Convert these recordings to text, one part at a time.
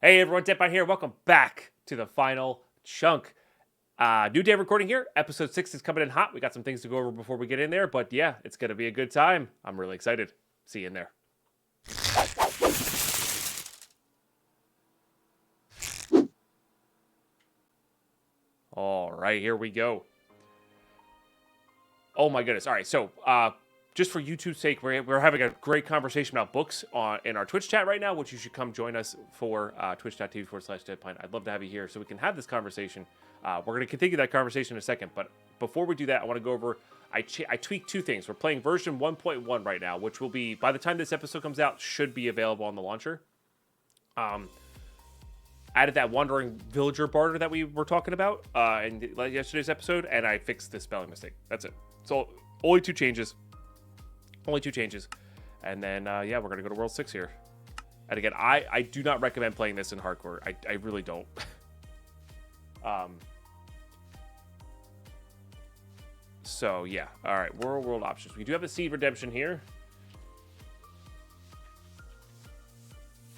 Hey everyone, Deadpine here. Welcome back to the final chunk. New day of recording here. Episode 6 is coming in hot. We got some things to go over before we get in there, but yeah, it's going to be a good time. I'm really excited. See you in there. All right, here we go. Oh my goodness. All right, so just for YouTube's sake, we're having a great conversation about books in our Twitch chat right now, which you should come join us for, twitch.tv/Deadpine. I'd love to have you here so we can have this conversation. We're going to continue that conversation in a second, but before we do that, I want to go over, I tweaked two things. We're playing version 1.1 right now, which will be, by the time this episode comes out, should be available on the launcher. Added that wandering villager barter that we were talking about in yesterday's episode, and I fixed this spelling mistake. That's it. So, only two changes. And then, yeah, we're going to go to World 6 here. And again, I do not recommend playing this in hardcore. I really don't. So, yeah. All right, world options. We do have a seed redemption here.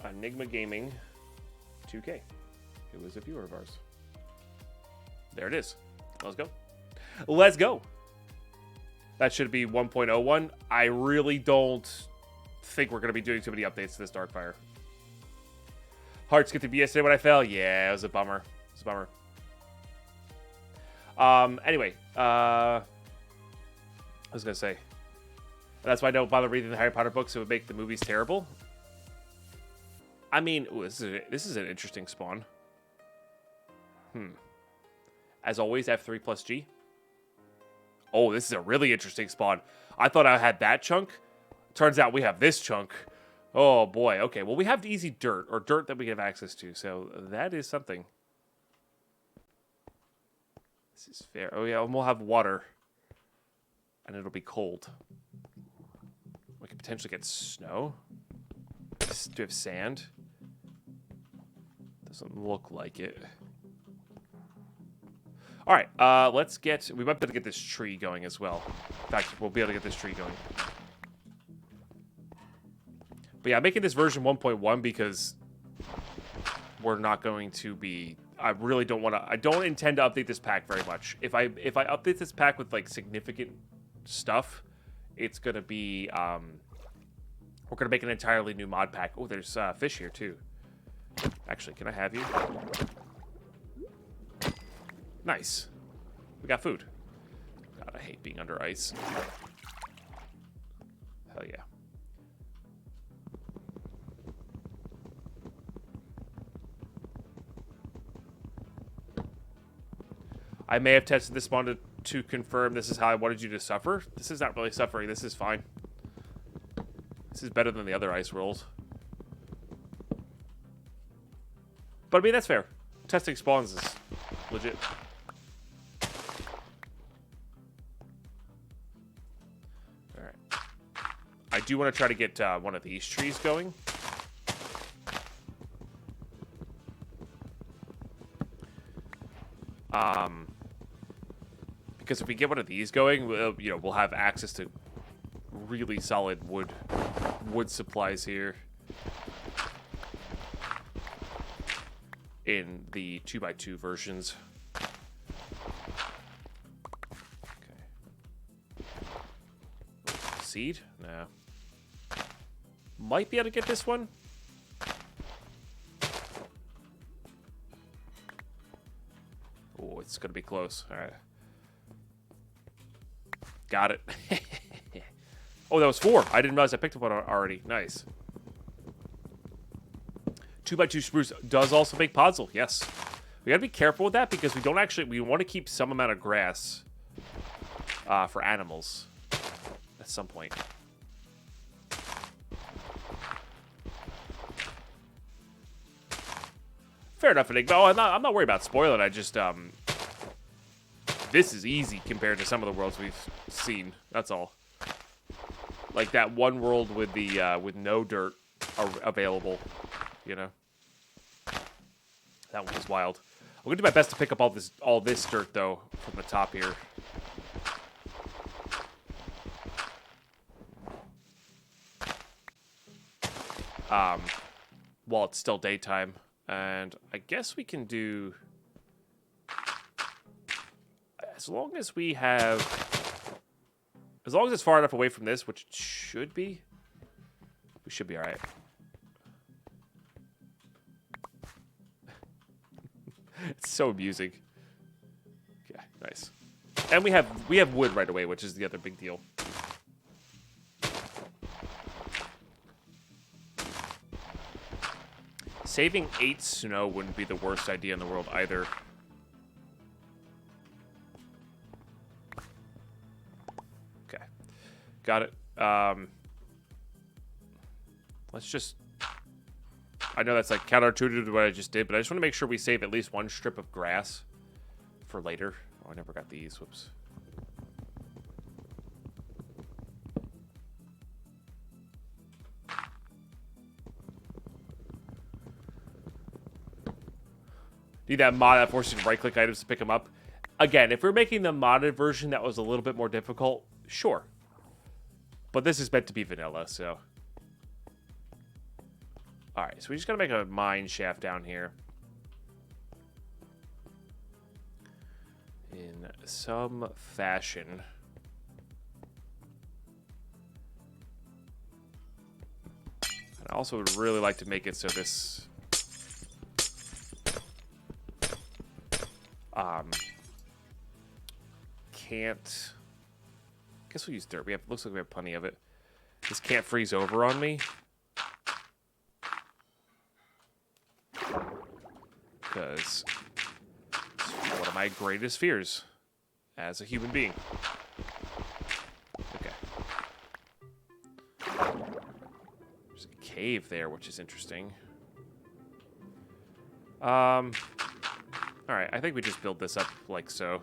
Enigma Gaming 2K. Who is a viewer of ours. There it is. Let's go. That should be 1.01. I really don't think we're going to be doing too many updates to this Darkfire. Hearts get to be yesterday when I fell. Yeah, it was a bummer. Anyway, I was going to say, that's why I don't bother reading the Harry Potter books. It would make the movies terrible. I mean, ooh, this is an interesting spawn. As always, F3 plus G. Oh, this is a really interesting spawn. I thought I had that chunk. Turns out we have this chunk. Oh, boy. Okay, well, we have easy dirt, or dirt that we have access to, so that is something. This is fair. Oh, yeah, and we'll have water. And it'll be cold. We could potentially get snow. Do we have sand? Doesn't look like it. All right, we might be able to get this tree going as well. In fact, we'll be able to get this tree going. But yeah, I'm making this version 1.1 because we're not going to be, I really don't want to, I don't intend to update this pack very much. If I update this pack with like significant stuff, it's going to be, we're going to make an entirely new mod pack. Oh, there's fish here too. Actually, can I have you? Nice. We got food. God, I hate being under ice. Hell yeah. I may have tested this spawn to confirm this is how I wanted you to suffer. This is not really suffering. This is fine. This is better than the other ice rolls. But I mean, that's fair. Testing spawns is legit. Alright. I do want to try to get one of these trees going. Because if we get one of these going, we'll have access to really solid wood supplies here in the 2x2 versions. Okay. Seed? No. Might be able to get this one. Oh, it's going to be close. All right. Got it. Oh, that was 4. I didn't realize I picked up one already. Nice. 2x2 spruce does also make podzol. Yes. We gotta be careful with that because we want to keep some amount of grass for animals at some point. Fair enough, Enigma. Oh, I'm not worried about spoiling. I just this is easy compared to some of the worlds we've seen. That's all. Like that one world with the with no dirt available, you know. That one was wild. I'm gonna do my best to pick up all this dirt though from the top here. While it's still daytime. And I guess we can do... As long as we have... As long as it's far enough away from this, which it should be, we should be alright. It's so amusing. Okay, nice. And we have wood right away, which is the other big deal. Saving 8 snow wouldn't be the worst idea in the world either. Okay. Got it. Let's just... I know that's like counterintuitive to what I just did, but I just want to make sure we save at least one strip of grass for later. Oh, I never got these. Whoops. Need that mod that forces you to right-click items to pick them up. Again, if we're making the modded version that was a little bit more difficult, sure. But this is meant to be vanilla, so... Alright, so we just gotta make a mine shaft down here. In some fashion. And I also would really like to make it so this... can't... I guess we'll use dirt. Looks like we have plenty of it. This can't freeze over on me. Because it's one of my greatest fears as a human being. Okay. There's a cave there, which is interesting. Alright, I think we just build this up like so.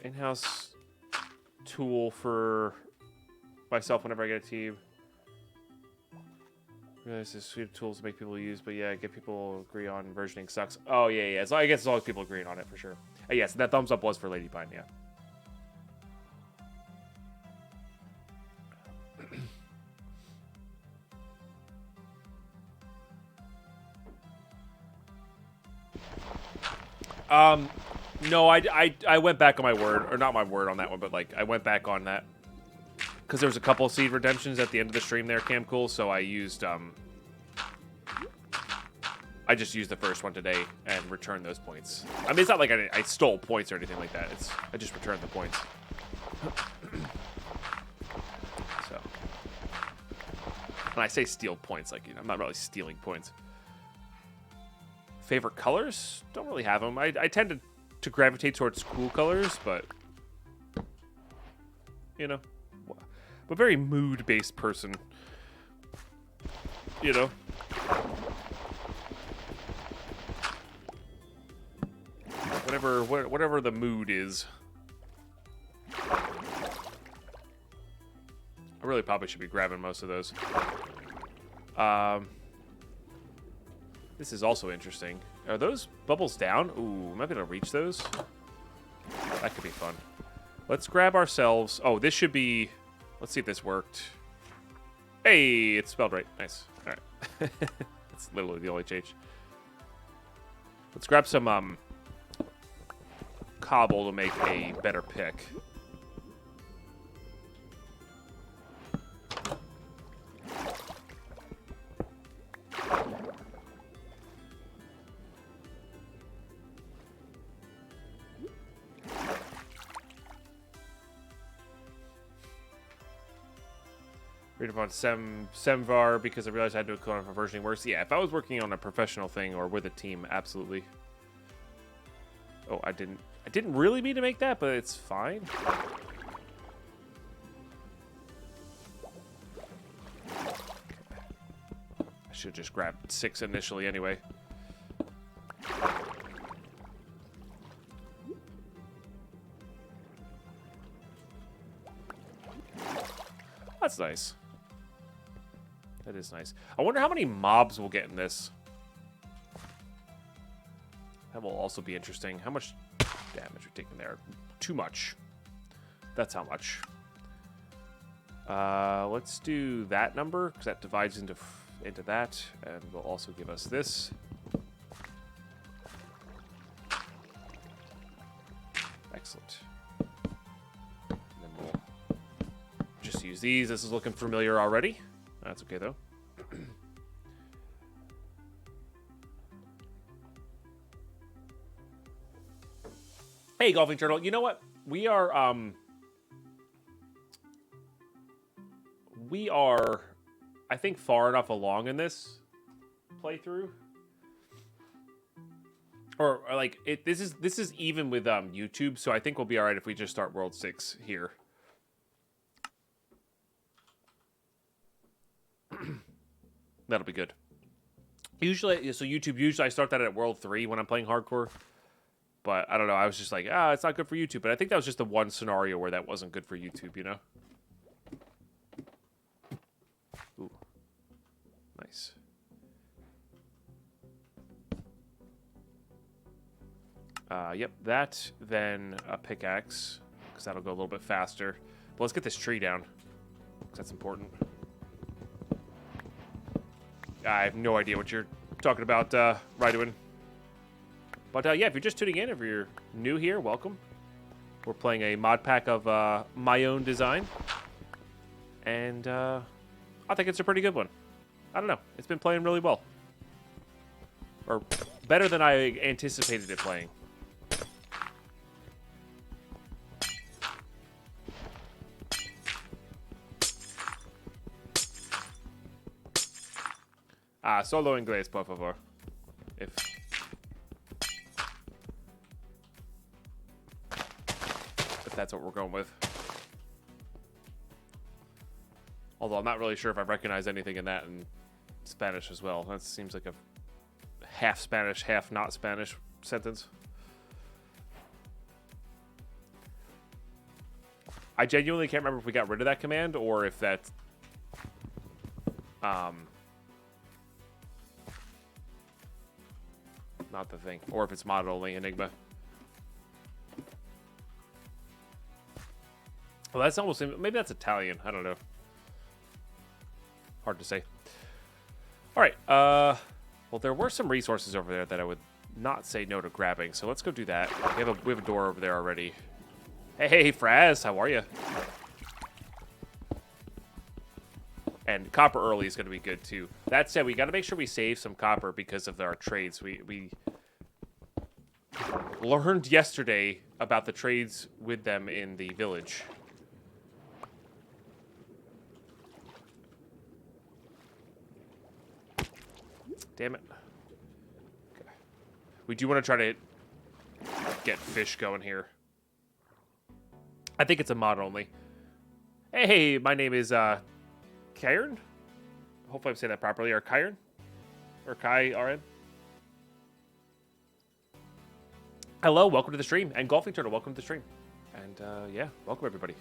In-house tool for myself whenever I get a team. Realize this suite of tools to make people use, but yeah, get people agree on versioning sucks. Oh yeah. So I guess as long as people agreeing on it for sure. Yes, that thumbs up was for Lady Pine, yeah. No, I went back on my word, or not my word on that one, but like I went back on that because there was a couple of seed redemptions at the end of the stream there, Cam Cool. So I used I just used the first one today and returned those points. I mean, it's not like I stole points or anything like that. I just returned the points. So when I say steal points, like, you know, I'm not really stealing points. Favorite colors? Don't really have them. I tend to gravitate towards cool colors, but, you know, I'm a very mood-based person, you know. Whatever the mood is. I really probably should be grabbing most of those. This is also interesting. Are those bubbles down? Ooh, am I going to reach those? That could be fun. Let's grab ourselves... Oh, this should be... Let's see if this worked. Hey, it's spelled right. Nice. All right. That's literally the only change. Let's grab some cobble to make a better pick. Read about Semvar because I realized I had to code on for versioning works. Yeah, if I was working on a professional thing or with a team, absolutely. Oh, I didn't really mean to make that, but it's fine. I should just grab 6 initially anyway. That's nice. That is nice. I wonder how many mobs we'll get in this. That will also be interesting. How much damage we're taking there? Too much. That's how much. Let's do that number, because that divides into that, and will also give us this. Excellent. And then we'll just use these. This is looking familiar already. That's okay, though. Hey, Golfing Turtle. You know what? We are, I think, far enough along in this playthrough. Or like this is even with YouTube, so I think we'll be all right if we just start World 6 here. That'll be good. Usually, so YouTube, usually I start that at World 3 when I'm playing hardcore. But I don't know, I was just like, it's not good for YouTube. But I think that was just the one scenario where that wasn't good for YouTube, you know? Ooh. Nice. Yep, that, then a pickaxe, because that'll go a little bit faster. But let's get this tree down, because that's important. I have no idea what you're talking about, Ryduin. But yeah, if you're just tuning in, if you're new here, welcome. We're playing a mod pack of my own design. And I think it's a pretty good one. I don't know. It's been playing really well. Or better than I anticipated it playing. Solo inglés, por favor. If that's what we're going with. Although I'm not really sure if I recognize anything in that in Spanish as well. That seems like a half Spanish, half not Spanish sentence. I genuinely can't remember if we got rid of that command or if that's not the thing, or if it's mod only Enigma. Well, that's almost, maybe that's Italian. I don't know. Hard to say. All right. Well, there were some resources over there that I would not say no to grabbing. So let's go do that. We have a door over there already. Hey, Fraz, how are you? And copper early is going to be good too. That said, we got to make sure we save some copper because of our trades. We learned yesterday about the trades with them in the village. Damn it. Okay. We do want to try to get fish going here. I think it's a mod only. Hey, my name is Kieran. Hopefully I'm saying that properly. Or Kieran? Or Kai RN? Hello, welcome to the stream. And Golfing Turtle, welcome to the stream. And yeah, welcome everybody.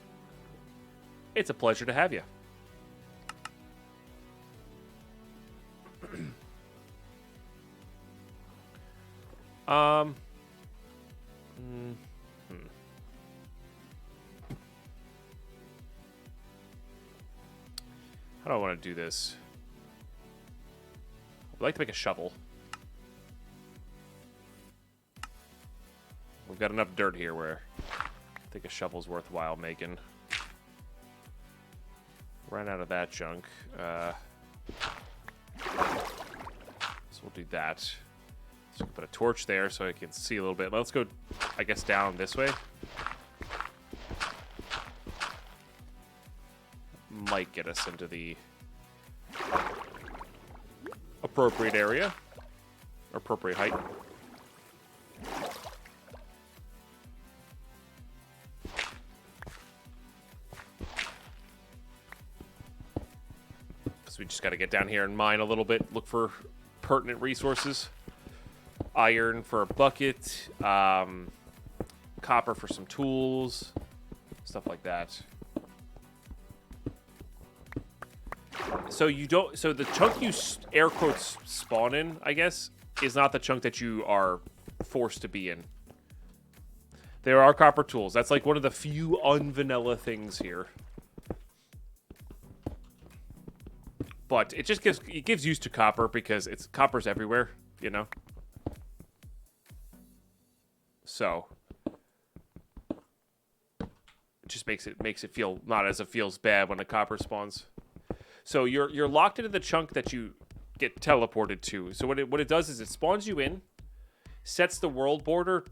It's a pleasure to have you. How do I want to do this? I'd like to make a shovel. We've got enough dirt here where I think a shovel's worthwhile making. Ran out of that junk. So we'll do that. So we can put a torch there so I can see a little bit. Let's go, I guess, down this way. Might get us into the appropriate area. Appropriate height. So we just got to get down here and mine a little bit. Look for pertinent resources. Iron for a bucket. Copper for some tools. Stuff like that. So you don't. So the chunk you air quotes spawn in, I guess, is not the chunk that you are forced to be in. There are copper tools. That's like one of the few unvanilla things here. But it just gives use to copper because copper's everywhere, you know? So it just makes it feel not as it feels bad when the copper spawns. So you're locked into the chunk that you get teleported to. So what it does is it spawns you in, sets the world border,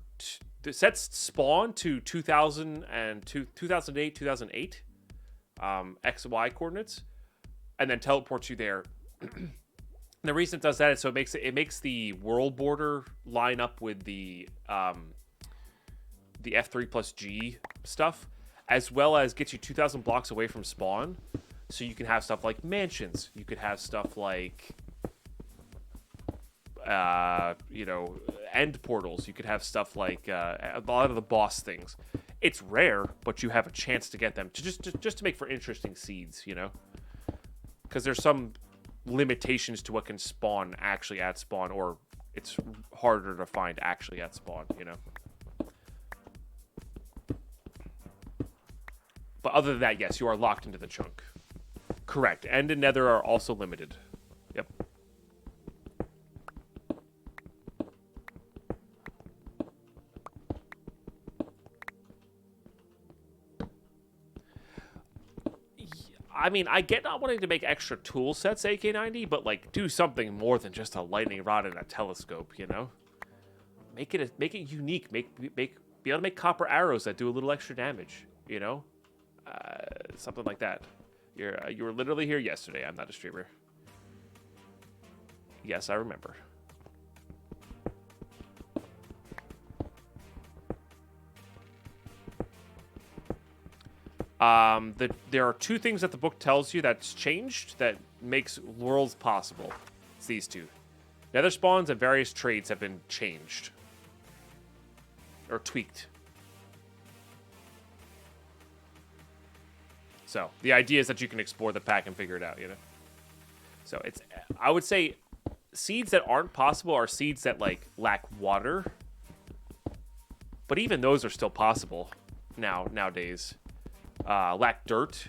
sets spawn to 2008, 2008 XY coordinates, and then teleports you there. And the reason it does that is so it makes the world border line up with the F3 plus G stuff, as well as get you 2,000 blocks away from spawn. So you can have stuff like mansions. You could have stuff like, end portals. You could have stuff like a lot of the boss things. It's rare, but you have a chance to get them to just to make for interesting seeds, you know? Because there's some limitations to what can spawn actually at spawn, or it's harder to find actually at spawn, you know? But other than that, yes, you are locked into the chunk. Correct. End and Nether are also limited. Yep. I mean, I get not wanting to make extra tool sets, AK90, but like do something more than just a lightning rod and a telescope, you know? Make it unique. Be able to make copper arrows that do a little extra damage, you know? Something like that. You were literally here yesterday. I'm not a streamer. Yes, I remember. There are two things that the book tells you that's changed that makes worlds possible. It's these two. Nether spawns and various trades have been changed. Or tweaked. So, the idea is that you can explore the pack and figure it out, you know? So, I would say seeds that aren't possible are seeds that, like, lack water. But even those are still possible nowadays. Lack dirt.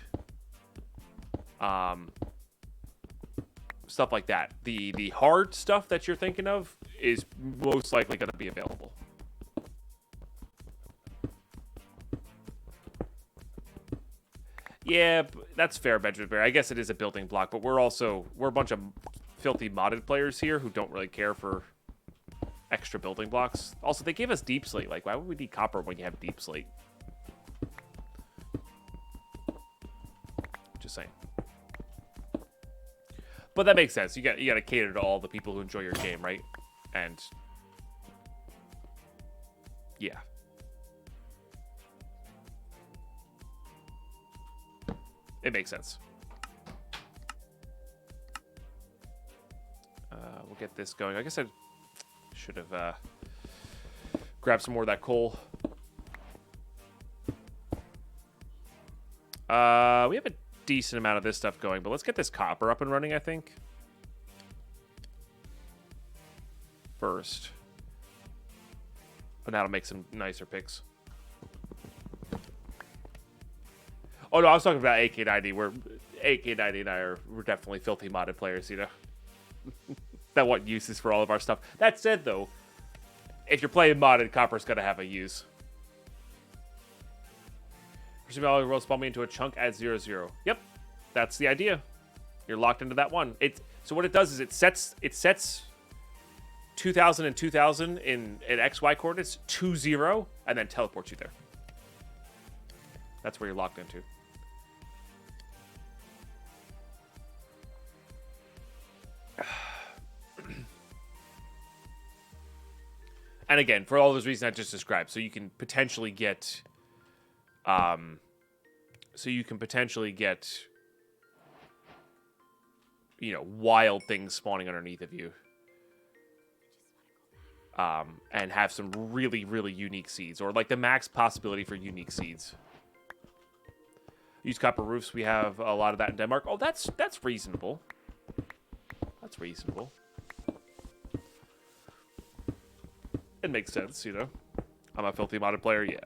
Stuff like that. The hard stuff that you're thinking of is most likely going to be available. Yeah, that's fair, Benjamin Bear. I guess it is a building block, but we're a bunch of filthy modded players here who don't really care for extra building blocks. Also, they gave us deep slate. Like, why would we need copper when you have deep slate? Just saying. But that makes sense. You got to cater to all the people who enjoy your game, right? And yeah. It makes sense. We'll get this going. I guess I should have grabbed some more of that coal. We have a decent amount of this stuff going, but let's get this copper up and running, I think. First. But that'll make some nicer picks. Oh, no, I was talking about AK90, where AK90 and I we're definitely filthy modded players, you know? That want uses for all of our stuff. That said, though, if you're playing modded, copper's going to have a use. Presumably, all will spawn me into a chunk at 0, 0. Yep, that's the idea. You're locked into that one. So what it does is it sets 2,000 and 2,000 in XY coordinates to 0, and then teleports you there. That's where you're locked into. And again, for all those reasons I just described, so you can potentially get, wild things spawning underneath of you, and have some really, really unique seeds, or like the max possibility for unique seeds. Use copper roofs. We have a lot of that in Denmark. Oh, that's reasonable. That's reasonable. It makes sense, you know. I'm a filthy modded player, yeah.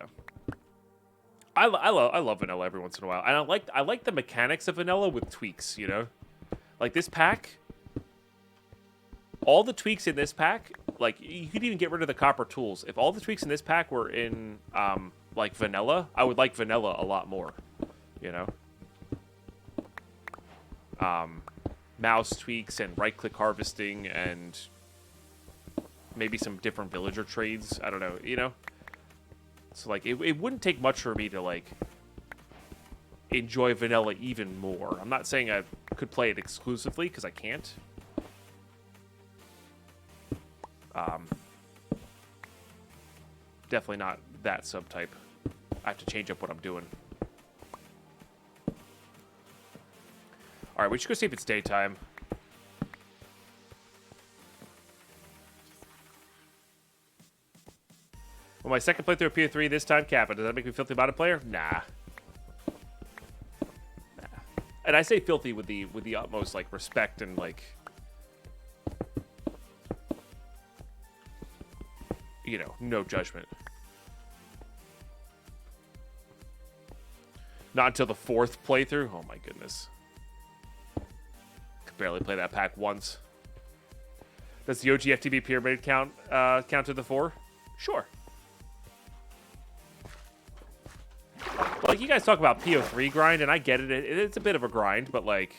I love vanilla every once in a while, and I like the mechanics of vanilla with tweaks, you know. Like this pack, all the tweaks in this pack, like you could even get rid of the copper tools. If all the tweaks in this pack were in like vanilla, I would like vanilla a lot more, you know. Mouse tweaks and right-click harvesting and maybe some different villager trades. I don't know, you know. So like it wouldn't take much for me to like enjoy vanilla even more. I'm not saying I could play it exclusively because I can't. Definitely not that subtype. I have to change up what I'm doing. All right, we should go see if it's daytime. Well, my second playthrough of PO3 this time, Kappa. Does that make me filthy about a player? Nah. And I say filthy with the utmost like respect and like, you know, no judgment. Not until the 4th playthrough. Oh my goodness. Could barely play that pack once. Does the OG FTB pyramid count to the 4? Sure. Like, you guys talk about PO3 grind, and I get it. It's a bit of a grind, but, like...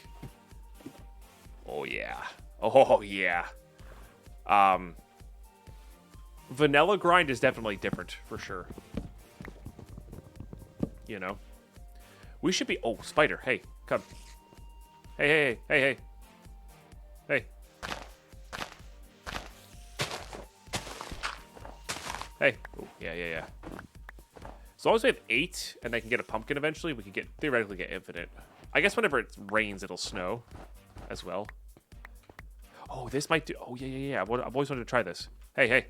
Oh, yeah. Oh, yeah. Vanilla grind is definitely different, for sure. You know? We should be... Oh, spider. Hey, come. Hey, hey, hey, hey, hey. Hey. Oh, yeah. As long as we have 8 and I can get a pumpkin eventually, we can theoretically get infinite. I guess whenever it rains, it'll snow as well. Oh, this might do... Oh, yeah. I've always wanted to try this. Hey.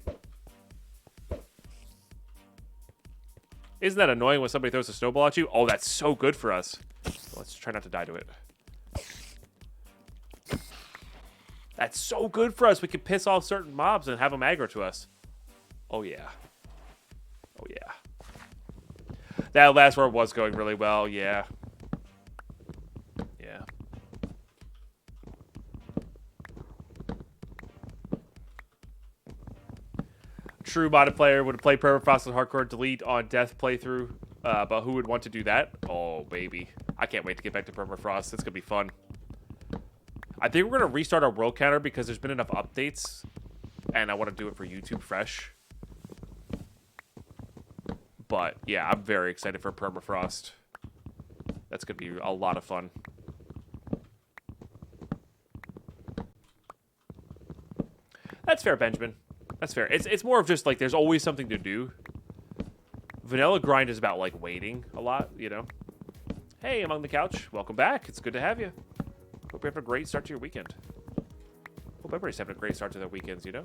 Isn't that annoying when somebody throws a snowball at you? Oh, that's so good for us. Let's try not to die to it. That's so good for us. We can piss off certain mobs and have them aggro to us. Oh, yeah. That last word was going really well, yeah. True modded player would play Permafrost and Hardcore Delete on Death playthrough, but who would want to do that? Oh, baby. I can't wait to get back to Permafrost. It's going to be fun. I think we're going to restart our world counter because there's been enough updates, and I want to do it for YouTube fresh. But, yeah, I'm very excited for Permafrost. That's going to be a lot of fun. That's fair, Benjamin. That's fair. It's more of just, like, there's always something to do. Vanilla grind is about, like, waiting a lot, you know? Hey, Among the Couch. Welcome back. It's good to have you. Hope you have a great start to your weekend. Hope everybody's having a great start to their weekends, you know?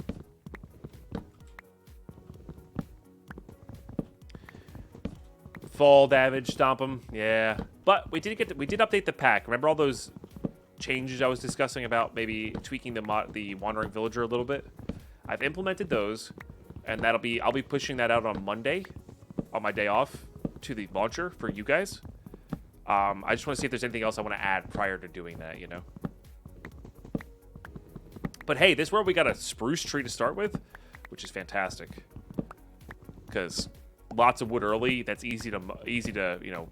Fall damage, stomp them, yeah. But we did update the pack. Remember all those changes I was discussing about maybe tweaking the wandering villager a little bit? I've implemented those, and I'll be pushing that out on Monday, on my day off, to the launcher for you guys. I just want to see if there's anything else I want to add prior to doing that, you know. But hey, this world we got a spruce tree to start with, which is fantastic, because lots of wood early. That's easy to you know,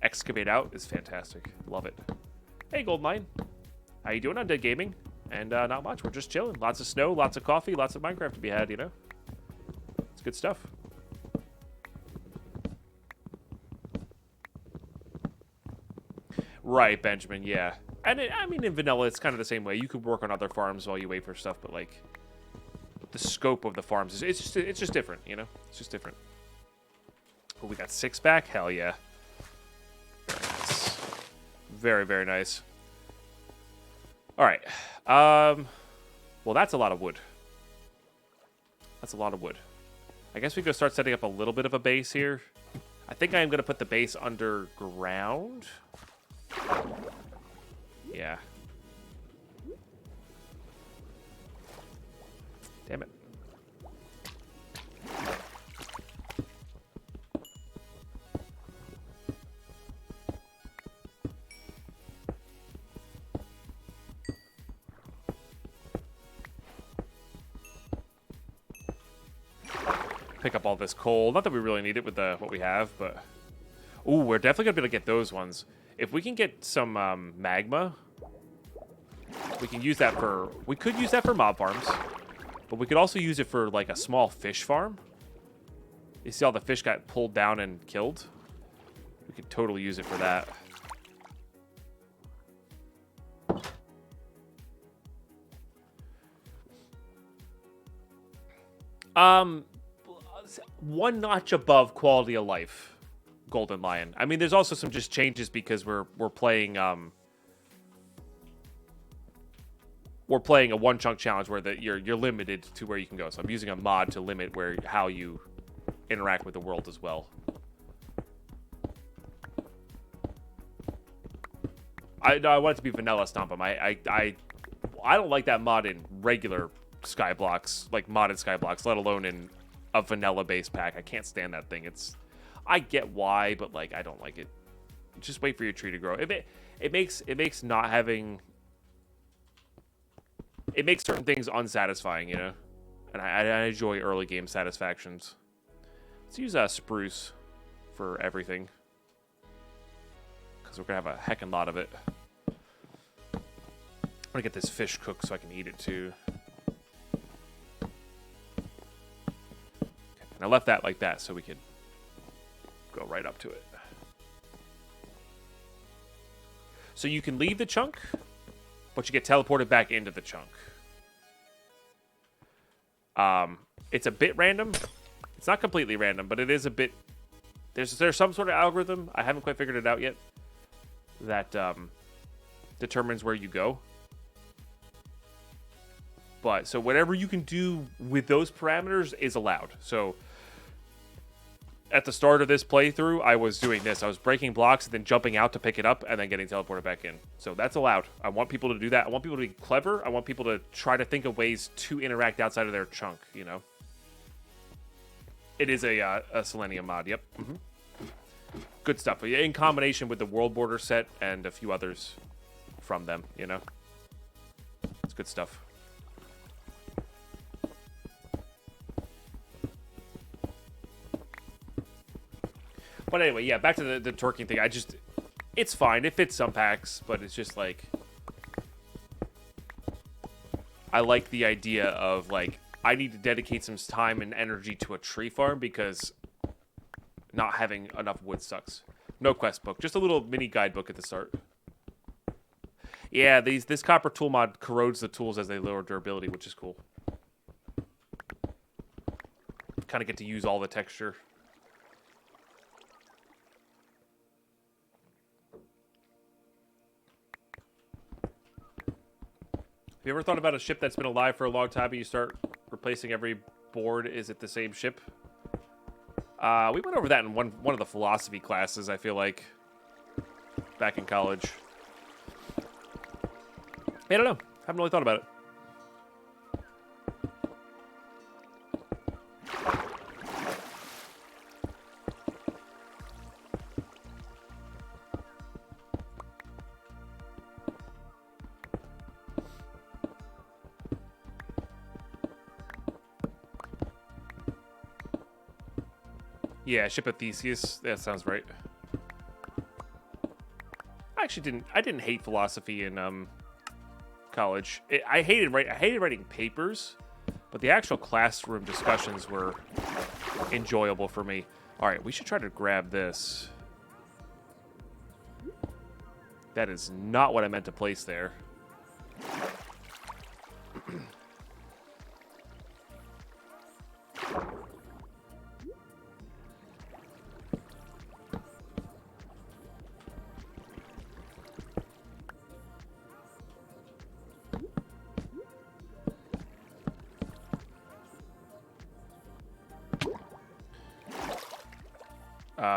excavate out is fantastic. Love it. Hey, Goldmine, how you doing? Undead Gaming, and not much. We're just chilling. Lots of snow, lots of coffee, lots of Minecraft to be had. You know, it's good stuff. Right, Benjamin. Yeah, and I mean in vanilla, it's kind of the same way. You could work on other farms while you wait for stuff, but like the scope of the farms is it's just different. You know, it's just different. Oh, we got 6 back? Hell yeah. Very nice. Very, very nice. Alright. Well, that's a lot of wood. That's a lot of wood. I guess we go start setting up a little bit of a base here. I think I am going to put the base underground. Yeah. Damn it. pick up all this coal. Not that we really need it with what we have, but... Ooh, we're definitely going to be able to get those ones. If we can get some magma, we can use that for... We could use that for mob farms, but we could also use it for, like, a small fish farm. You see all the fish got pulled down and killed? We could totally use it for that. One notch above quality of life, Golden Lion. I mean, there's also some just changes because we're playing a One Chunk Challenge where you're limited to where you can go. So I'm using a mod to limit how you interact with the world as well. I want it to be vanilla Stomp 'em. I don't like that mod in regular Skyblocks, like modded Skyblocks, let alone in a vanilla-based pack. I can't stand that thing. I get why, but like I don't like it. Just wait for your tree to grow. It makes not having. It makes certain things unsatisfying, you know. And I enjoy early game satisfactions. Let's use spruce for everything because we're gonna have a heckin' lot of it. I'm gonna get this fish cooked so I can eat it too. I left that like that so we could go right up to it. So you can leave the chunk, but you get teleported back into the chunk. It's a bit random. It's not completely random, but it is a bit... There's some sort of algorithm, I haven't quite figured it out yet, that determines where you go. But, so whatever you can do with those parameters is allowed. So... At the start of this playthrough, I was doing this. I was breaking blocks and then jumping out to pick it up and then getting teleported back in. So that's allowed. I want people to do that. I want people to be clever. I want people to try to think of ways to interact outside of their chunk, you know? It is a Selenium mod, yep. Mm-hmm. Good stuff. In combination with the World Border set and a few others from them, you know? It's good stuff. But anyway, yeah, back to the twerking thing. It's fine. It fits some packs, but it's just like... I like the idea of, like, I need to dedicate some time and energy to a tree farm because not having enough wood sucks. No quest book. Just a little mini guidebook at the start. Yeah, this copper tool mod corrodes the tools as they lower durability, which is cool. Kind of get to use all the texture. Have you ever thought about a ship that's been alive for a long time and you start replacing every board? Is it the same ship? We went over that in one of the philosophy classes, I feel like, back in college. I don't know. Haven't really thought about it. Yeah, Ship of Theseus. That sounds right. I didn't hate philosophy in college. I hated writing papers, but the actual classroom discussions were enjoyable for me. All right, we should try to grab this. That is not what I meant to place there.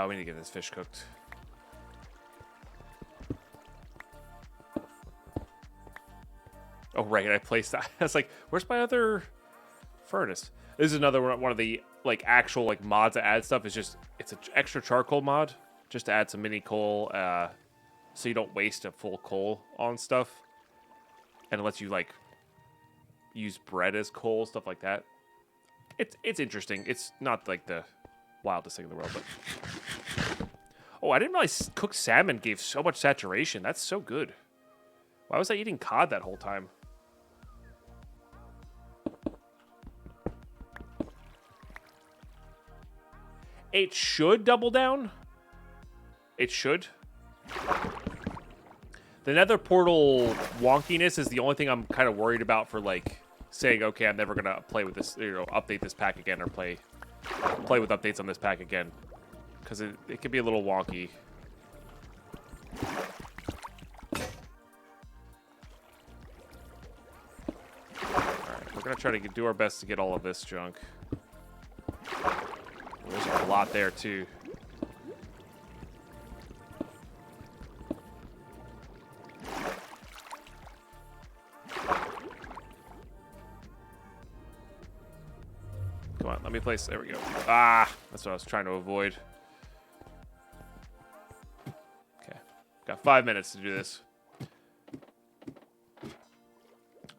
We need to get this fish cooked. Oh, right, I placed that. I was like, where's my other furnace? This is another one of the, like, actual, like, mods that add stuff. It's an extra charcoal mod, just to add some mini coal, so you don't waste a full coal on stuff. And it lets you, like, use bread as coal, stuff like that. It's interesting. It's not like the wildest thing in the world, but oh, I didn't realize cooked salmon gave so much saturation. That's so good. Why was I eating cod that whole time? It should double down. It should. The nether portal wonkiness is the only thing I'm kind of worried about for, like, saying, okay, I'm never going to play with this, you know, update this pack again or play with updates on this pack again. Because it can be a little wonky. Alright, we're going to try to do our best to get all of this junk. There's a lot there, too. Come on, let me place. There we go. Ah, that's what I was trying to avoid. Okay, got 5 minutes to do this.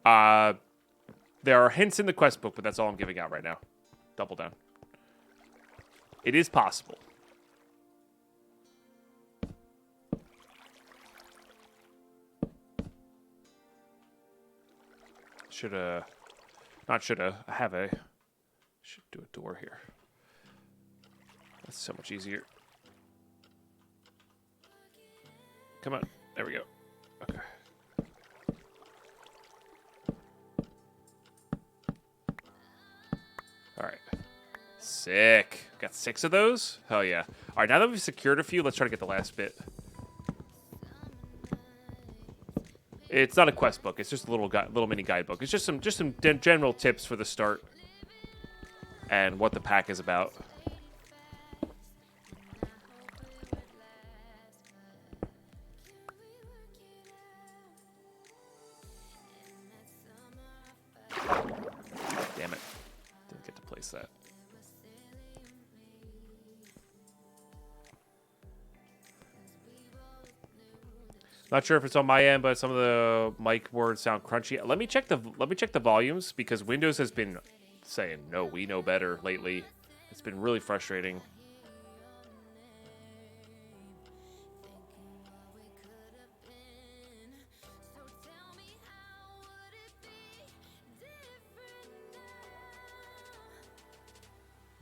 There are hints in the quest book, but that's all I'm giving out right now. Double down. It is possible. Shoulda, not shoulda. I have a. Should do a door here. That's so much easier. Come on. There we go. Okay. All right. Sick. Got 6 of those? Hell yeah. All right, now that we've secured a few, let's try to get the last bit. It's not a quest book. It's just a little mini guidebook. It's just some general tips for the start and what the pack is about. Damn it. Didn't get to place that. Not sure if it's on my end, but some of the mic words sound crunchy. Let me check the volumes, because Windows has been saying, no, we know better lately. It's been really frustrating.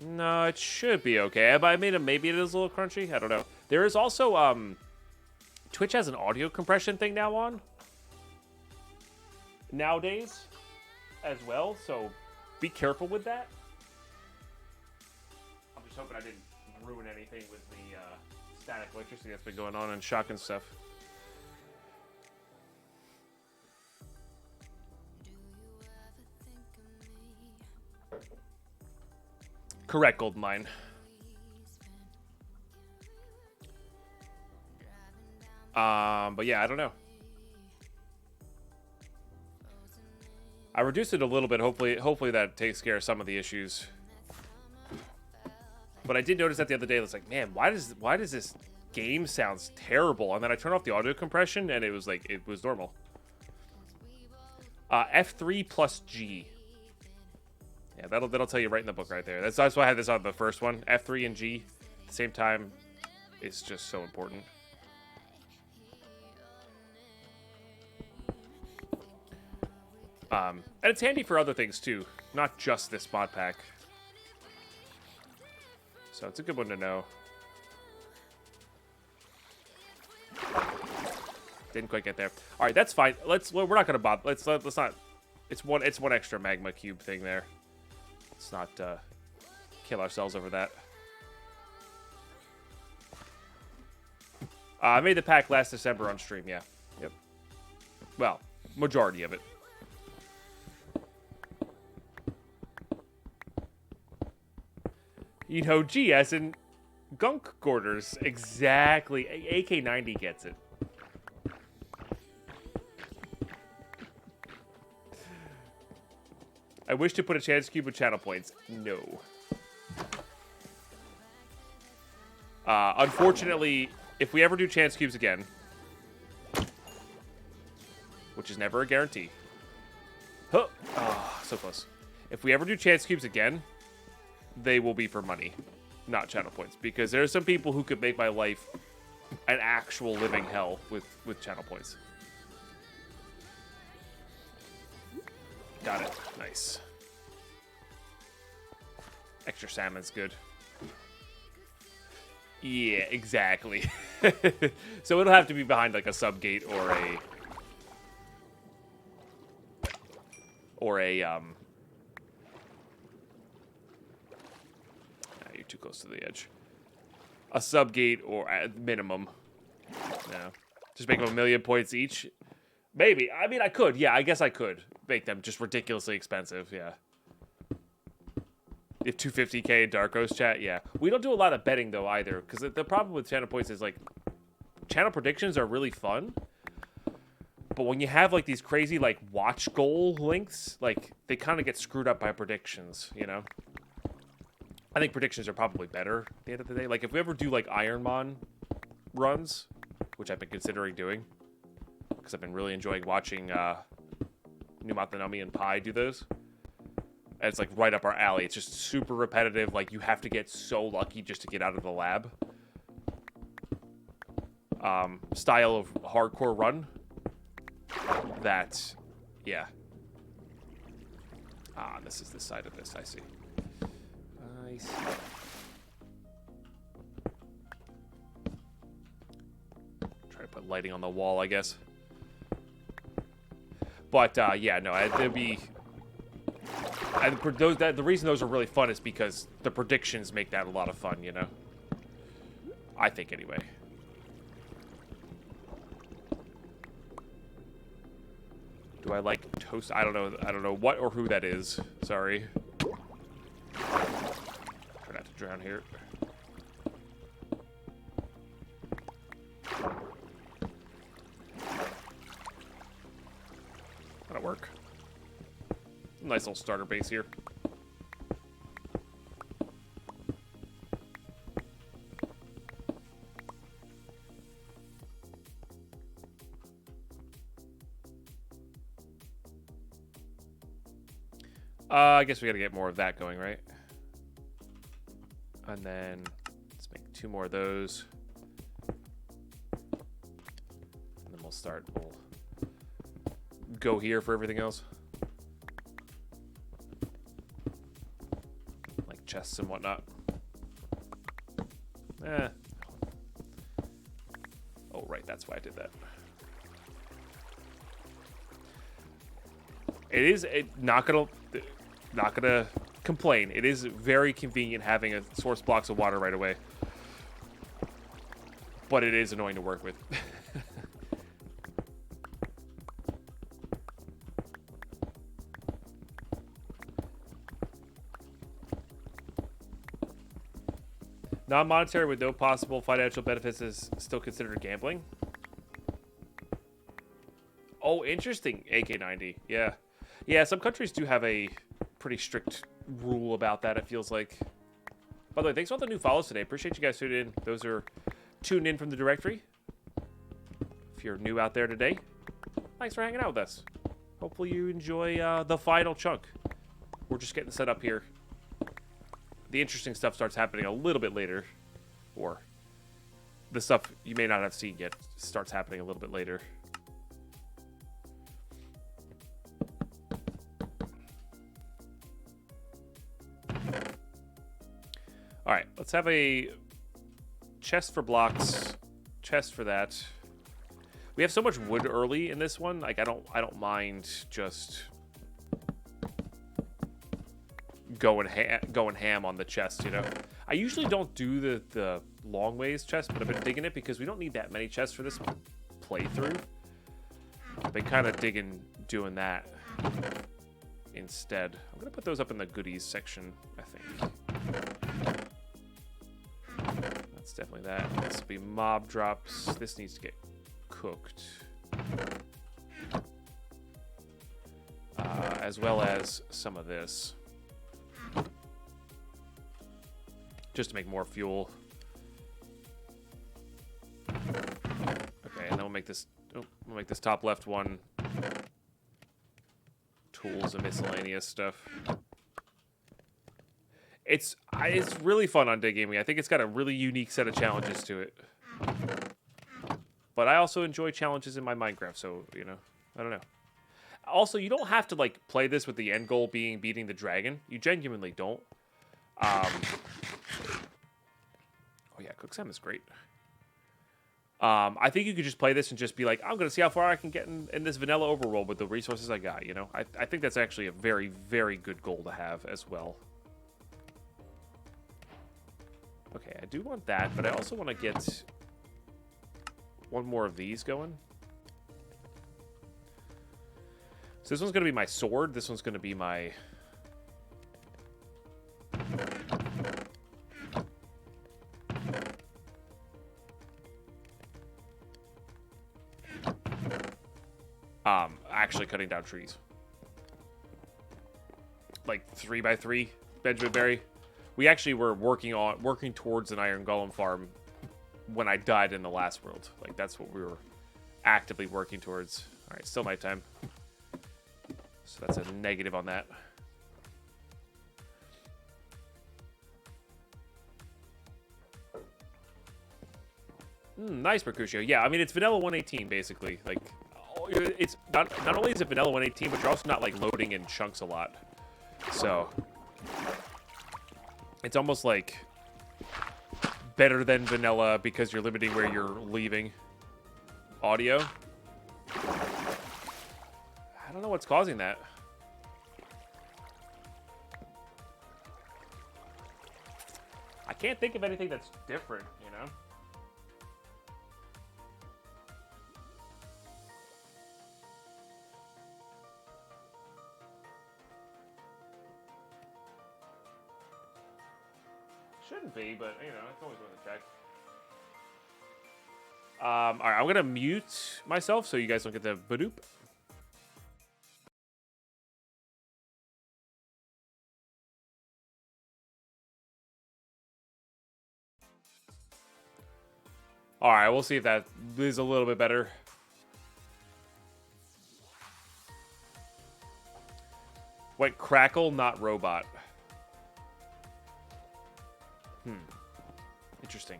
No, it should be okay. I mean, maybe it is a little crunchy. I don't know. There is also, Twitch has an audio compression thing now on. Nowadays, as well, so be careful with that. I'm just hoping I didn't ruin anything with the static electricity that's been going on and shotgun stuff. Correct, Goldenmine. But yeah, I don't know. I reduced it a little bit. Hopefully that takes care of some of the issues. But I did notice that the other day. I was like, man, why does this game sounds terrible? And then I turned off the audio compression, and it was like it was normal. F3 plus G. Yeah, that'll tell you right in the book right there. That's why I had this on the first one. F3 and G at the same time. It's just so important. And it's handy for other things too, not just this mod pack. So it's a good one to know. Didn't quite get there. All right, that's fine. We're not gonna bother. Let's not. It's one extra magma cube thing there. Let's not kill ourselves over that. I made the pack last December on stream. Yeah. Yep. Well, majority of it. You know, G as in gunk quarters. Exactly. AK-90 gets it. I wish to put a chance cube with channel points. No. Unfortunately, if we ever do chance cubes again, which is never a guarantee. Huh. Oh, so close. If we ever do chance cubes again, they will be for money, not channel points. Because there are some people who could make my life an actual living hell with channel points. Got it. Nice. Extra salmon's good. Yeah, exactly. So it'll have to be behind like a sub gate or a you're too close to the edge. A sub gate or at minimum. No. Just make them 1,000,000 points each. Maybe. I mean, I could. Yeah, I guess I could make them just ridiculously expensive. Yeah. If 250k in Darko's chat, yeah. We don't do a lot of betting though either, because the problem with channel points is like channel predictions are really fun, but when you have like these crazy like watch goal lengths, like they kind of get screwed up by predictions, you know. I think predictions are probably better at the end of the day. Like if we ever do like Ironman runs, which I've been considering doing, because I've been really enjoying watching Numatanami and Pi do those. And it's like right up our alley. It's just super repetitive. Like you have to get so lucky just to get out of the lab. Style of hardcore run. That, yeah. Ah, this is the side of this. I see. I see. Try to put lighting on the wall, I guess. But yeah, no, it'd be. The reason those are really fun is because the predictions make that a lot of fun, you know? I think, anyway. Do I like toast? I don't know what or who that is. Sorry. Try not to drown here. That'll work. Nice little starter base here. I guess we gotta get more of that going, right? And then let's make 2 more of those. And then we'll go here for everything else. Chests and whatnot. Oh, right, that's why I did that. It is not gonna complain. It is very convenient having a source blocks of water right away, but it is annoying to work with. Non-monetary with no possible financial benefits is still considered gambling. Oh, interesting. AK-90. Yeah. Yeah, some countries do have a pretty strict rule about that, it feels like. By the way, thanks for all the new follows today. Appreciate you guys tuning in. Those are tuned in from the directory. If you're new out there today, thanks for hanging out with us. Hopefully you enjoy the final chunk. We're just getting set up here. The interesting stuff starts happening a little bit later, or the stuff you may not have seen yet starts happening a little bit later. All right, let's have a chest for blocks, chest for that. We have so much wood early in this one. Like I don't mind just going ham on the chest, you know. I usually don't do the long ways chest, but I've been digging it because we don't need that many chests for this playthrough. I've been kind of digging doing that instead. I'm gonna put those up in the goodies section, I think. That's definitely that. This will be mob drops. This needs to get cooked. As well as some of this. Just to make more fuel. Okay, and then we'll make this top left one tools and miscellaneous stuff. It's really fun on Day Gaming. I think it's got a really unique set of challenges to it. But I also enjoy challenges in my Minecraft, so, you know, I don't know. Also, you don't have to, like, play this with the end goal being beating the dragon. You genuinely don't. Oh, yeah, Cook Sam is great. I think you could just play this and just be like, I'm going to see how far I can get in this vanilla overworld with the resources I got, you know? I think that's actually a very, very good goal to have as well. Okay, I do want that, but I also want to get one more of these going. So this one's going to be my sword. This one's going to be my... actually cutting down trees. Like 3x3 Benjamin Berry. We actually were working towards an iron golem farm when I died in the last world. Like, that's what we were actively working towards. All right, still nighttime. So that's a negative on that. Nice, Mercutio. Yeah, I mean, it's vanilla 118, basically. Like, it's not only is it vanilla 118, but you're also not, like, loading in chunks a lot. So, it's almost like better than vanilla because you're limiting where you're leaving audio. I don't know what's causing that. I can't think of anything that's different, you know? Shouldn't be, but, you know, it's always worth a check. All right, I'm going to mute myself so you guys don't get the badoop. All right, we'll see if that is a little bit better. Wait, crackle, not robot. Interesting.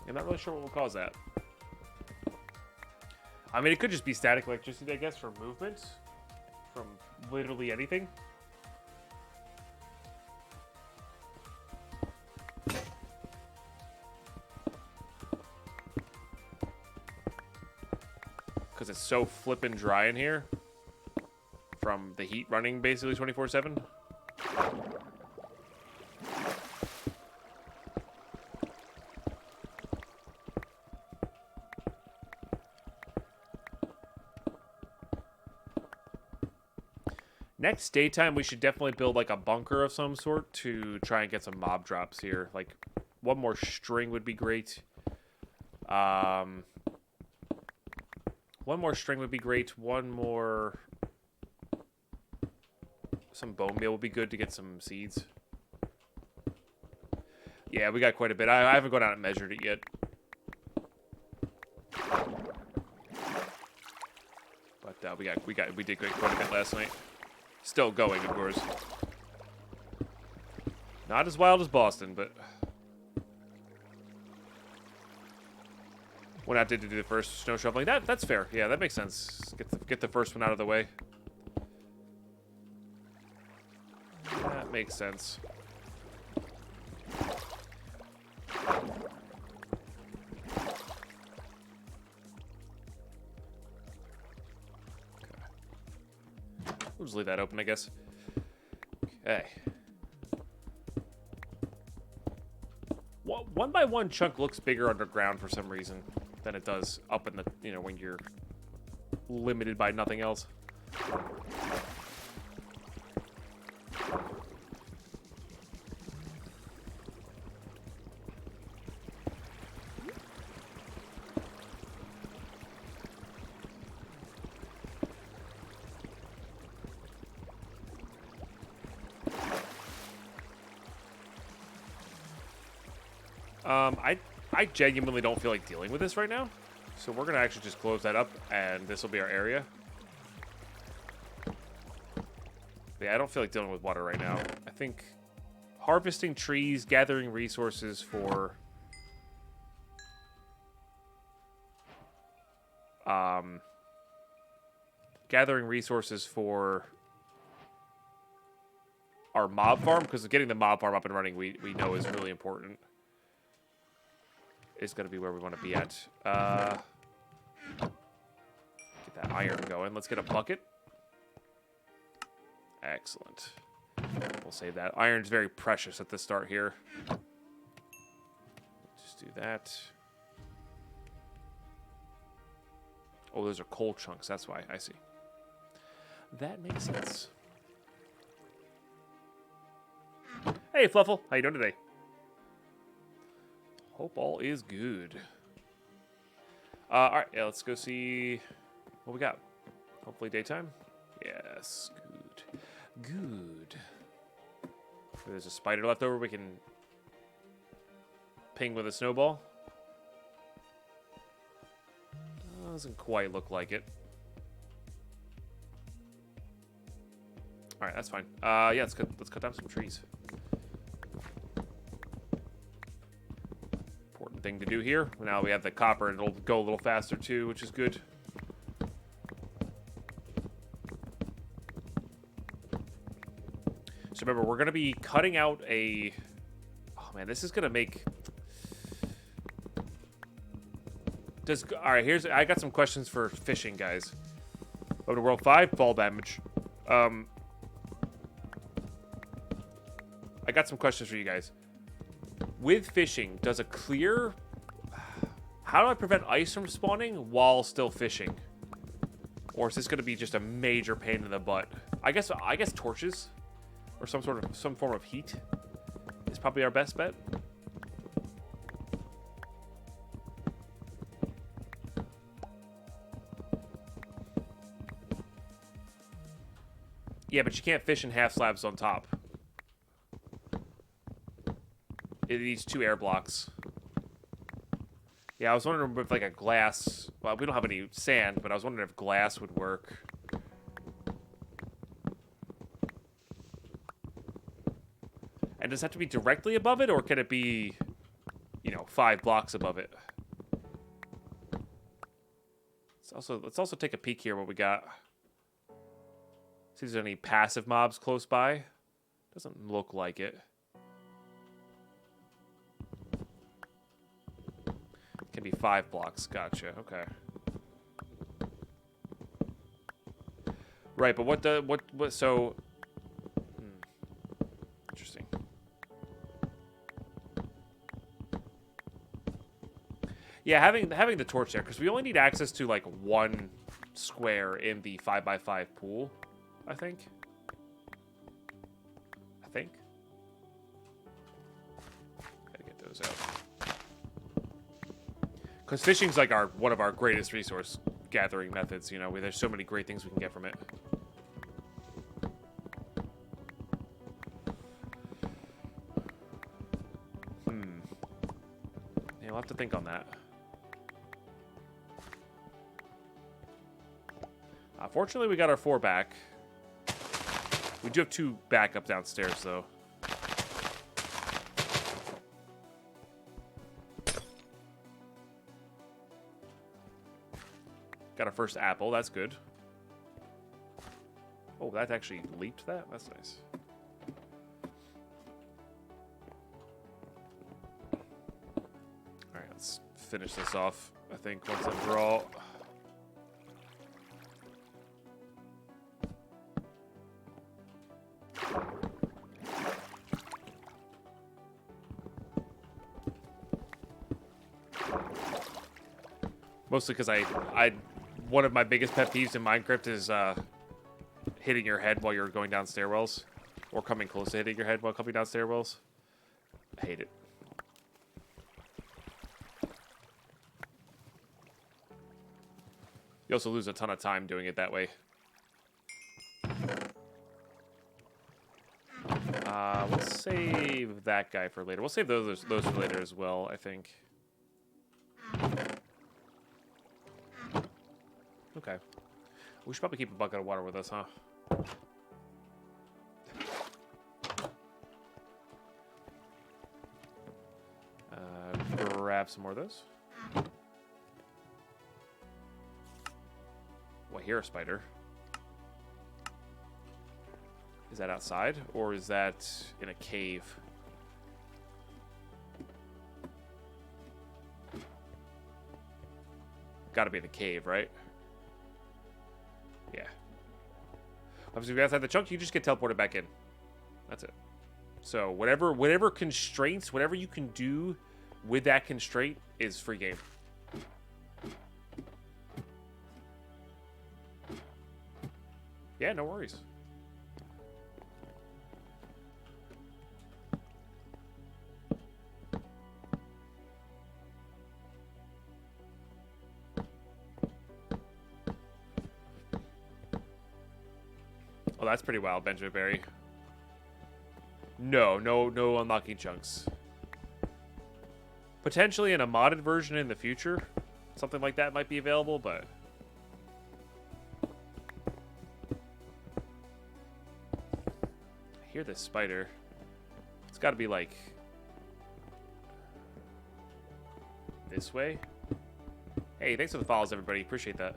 I'm not really sure what will cause that. I mean, it could just be static electricity, I guess, for movement. From literally anything. Because it's so flippin' dry in here. From the heat running basically 24/7. Next daytime, we should definitely build like a bunker of some sort to try and get some mob drops here. Like, one more string would be great. One more string would be great. One more... Some bone meal would be good to get some seeds. Yeah, we got quite a bit. I haven't gone out and measured it yet. But we did quite a bit last night. Still going, of course. Not as wild as Boston, but went out to do the first snow shoveling. That's fair. Yeah, that makes sense. Get the first one out of the way. That makes sense. We'll just leave that open, I guess. Okay. One by one chunk looks bigger underground for some reason than it does up in the, you know, when you're limited by nothing else. I genuinely don't feel like dealing with this right now. So we're going to actually just close that up, and this will be our area. But yeah, I don't feel like dealing with water right now. I think harvesting trees, gathering resources for our mob farm, because getting the mob farm up and running we know is really important. Is going to be where we want to be at. Get that iron going. Let's get a bucket. Excellent. We'll save that. Iron's very precious at the start here. Just do that. Oh, those are coal chunks. That's why. I see. That makes sense. Hey, Fluffle. How you doing today? Hope all is good. All right. Yeah, let's go see what we got. Hopefully daytime. Yes. Good. Good. If there's a spider left over, we can ping with a snowball. Doesn't quite look like it. All right, that's fine. Yeah, let's cut down some trees. Important thing to do here. Now we have the copper, and it'll go a little faster too, which is good. So remember, we're gonna be cutting out a. Oh man, this is gonna make. All right, I got some questions for fishing, guys. Over to World 5, fall damage. I got some questions for you guys. With fishing, does a clear... How do I prevent ice from spawning while still fishing? Or is this going to be just a major pain in the butt? I guess torches or some form of heat is probably our best bet. Yeah, but you can't fish in half slabs on top. It needs 2 air blocks. Yeah, I was wondering if like a glass... Well, we don't have any sand, but I was wondering if glass would work. And does it have to be directly above it, or can it be, 5 blocks above it? Let's also take a peek here what we got. See if there's any passive mobs close by. Doesn't look like it. Can be 5 blocks. Gotcha. Okay. Right, but what so interesting. Yeah, having the torch there, because we only need access to like 1 square in the 5x5 pool, I think. Gotta get those out. Because fishing's like one of our greatest resource gathering methods, where there's so many great things we can get from it. Yeah, we'll have to think on that. Fortunately, we got our 4 back. We do have 2 backup downstairs, though. Got our first apple. That's good. Oh, that actually leaped that? That's nice. Alright, let's finish this off, I think, once I draw. Mostly because one of my biggest pet peeves in Minecraft is hitting your head while you're going down stairwells. Or coming close to hitting your head while coming down stairwells. I hate it. You also lose a ton of time doing it that way. We'll save that guy for later. We'll save those for later as well, I think. Okay. We should probably keep a bucket of water with us, huh? grab some more of those. Oh, I hear a spider. Is that outside, or is that in a cave? Gotta be in the cave, right? Yeah. Obviously, if you're outside the chunk, you just get teleported back in. That's it. So whatever constraints, whatever you can do with that constraint is free game. Yeah, no worries. Oh, that's pretty wild, Benjamin Berry. No unlocking chunks. Potentially in a modded version in the future, something like that might be available, but I hear this spider. It's got to be like this way. Hey, thanks for the follows, everybody. Appreciate that.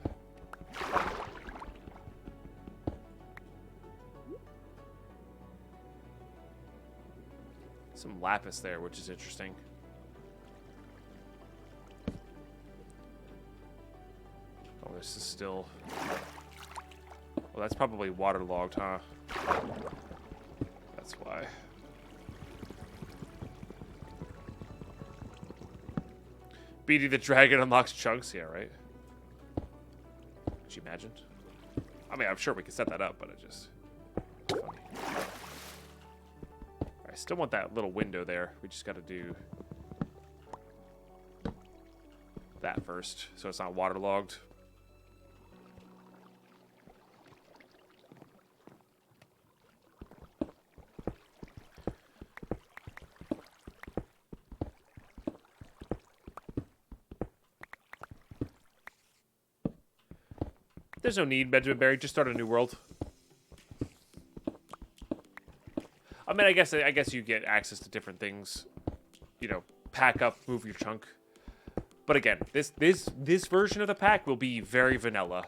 Some lapis there, which is interesting. Oh, this is still... Well, that's probably waterlogged, huh? That's why. Beating the dragon unlocks chunks, yeah, right? Could you imagine? I mean, I'm sure we could set that up, but it just... Funny. I still want that little window there. We just got to do that first, so it's not waterlogged. There's no need, Benjamin Berry. Just start a new world. I mean, I guess you get access to different things. You know, pack up, move your chunk. But again, this version of the pack will be very vanilla.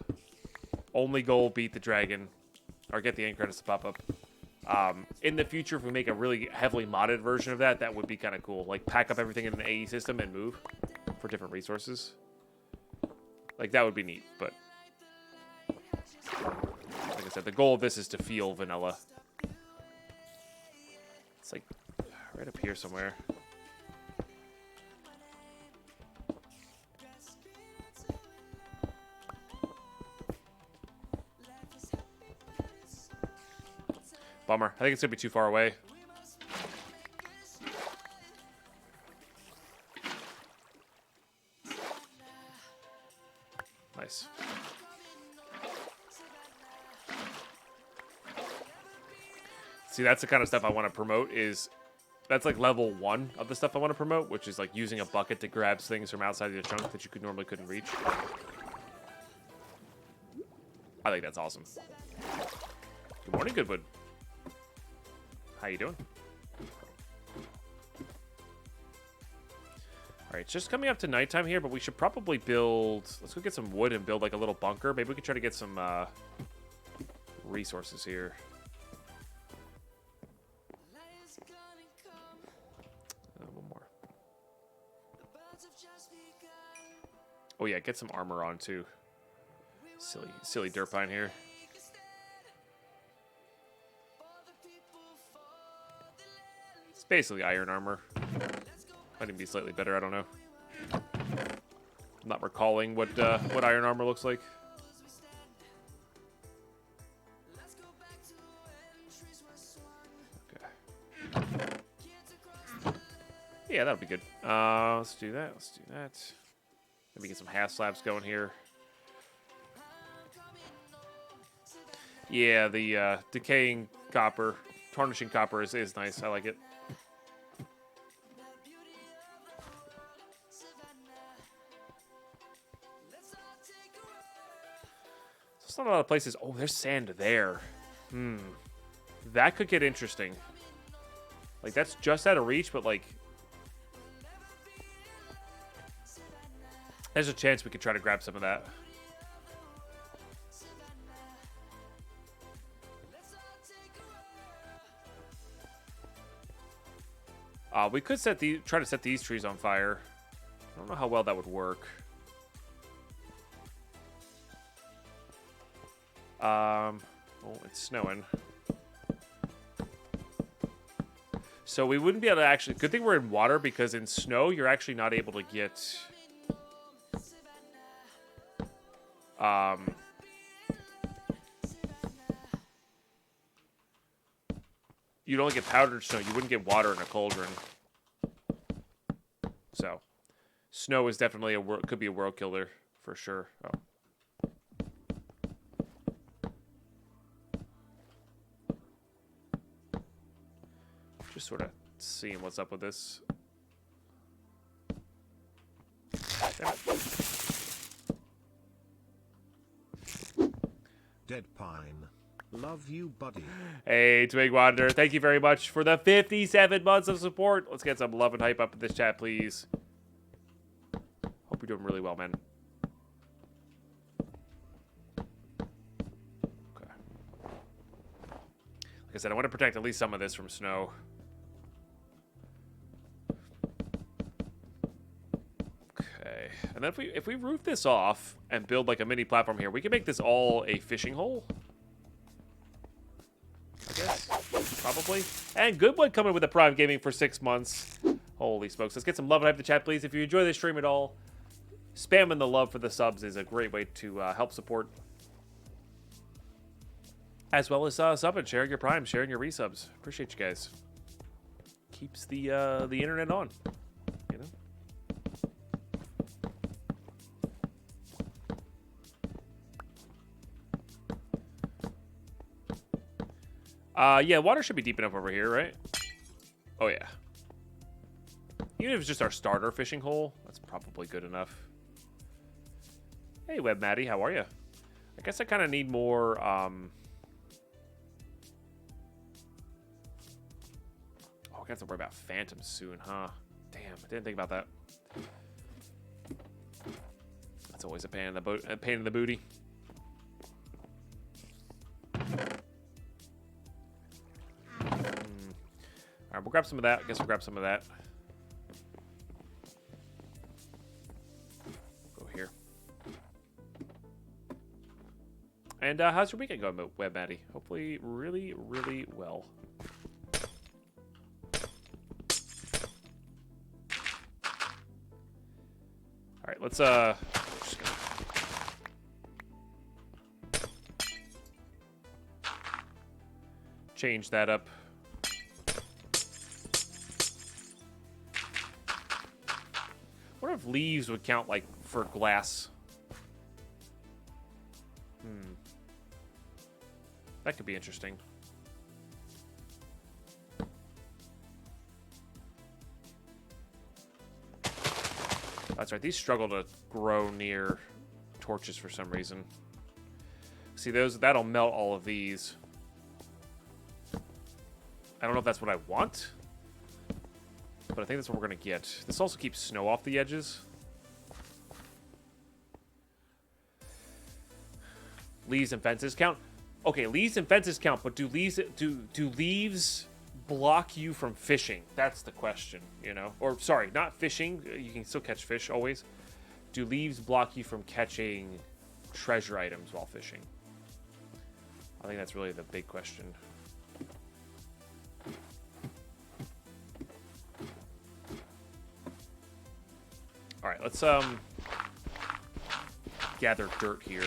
Only goal, beat the dragon, or get the end credits to pop up. In the future, if we make a really heavily modded version of that, that would be kind of cool. Like, pack up everything in an AE system and move for different resources. Like, that would be neat, but... Like I said, the goal of this is to feel vanilla. It's like right up here somewhere. Bummer. I think it's going to be too far away. Nice. See, that's the kind of stuff I want to promote. That's like level 1 of the stuff I want to promote, which is like using a bucket to grab things from outside of your chunk that you normally couldn't reach. I think that's awesome. Good morning, Goodwood. How you doing? All right, it's just coming up to nighttime here, but we should probably build... Let's go get some wood and build like a little bunker. Maybe we could try to get some resources here. One more. Oh yeah, get some armor on too. Silly dirt pine here. It's basically iron armor. Might even be slightly better. I don't know. I'm not recalling what iron armor looks like. Okay. Yeah, that'll be good. Let's do that. Let's do that. Maybe get some half slabs going here. Yeah, the decaying copper, tarnishing copper is nice. I like it. There's not a lot of places. Oh, there's sand there. That could get interesting. Like, that's just out of reach, but like... There's a chance we could try to grab some of that. We could try to set these trees on fire. I don't know how well that would work. Oh, it's snowing. So we wouldn't be able to actually... Good thing we're in water, because in snow, you're actually not able to get... You'd only get powdered snow. You wouldn't get water in a cauldron. So, snow is definitely could be a world killer for sure. Oh. Just sort of seeing what's up with this. Dead Pine. Love you, buddy. Hey, Twig Wanderer, thank you very much for the 57 months of support. Let's get some love and hype up in this chat, please. Hope you're doing really well, man. Okay. Like I said, I want to protect at least some of this from snow. Okay. And then if we roof this off and build like a mini platform here, we can make this all a fishing hole. I guess, probably. And Goodwood coming with a Prime Gaming for 6 months. Holy smokes. Let's get some love and hype in the chat, please. If you enjoy this stream at all, spamming the love for the subs is a great way to help support. As well as subbing, sharing your Prime, sharing your resubs. Appreciate you guys. Keeps the internet on, you know? Yeah, water should be deep enough over here, right? Oh, yeah. Even if it's just our starter fishing hole, that's probably good enough. Hey, Web Maddie, how are you? I guess I kind of need more, Oh, I got to worry about phantoms soon, huh? Damn, I didn't think about that. That's always a pain in the booty. Alright, we'll grab some of that. I guess we'll grab some of that. Go here. And how's your weekend going, Web Maddie? Hopefully really, really well. Alright, let's just gonna... change that up. I wonder if leaves would count, like, for glass. That could be interesting. That's right, these struggle to grow near torches for some reason. See, that'll melt all of these. I don't know if that's what I want, but I think that's what we're going to get. This also keeps snow off the edges. Leaves and fences count? Okay, leaves and fences count, but do leaves block you from fishing? That's the question, you know? Or, sorry, not fishing. You can still catch fish, always. Do leaves block you from catching treasure items while fishing? I think that's really the big question. All right, let's gather dirt here.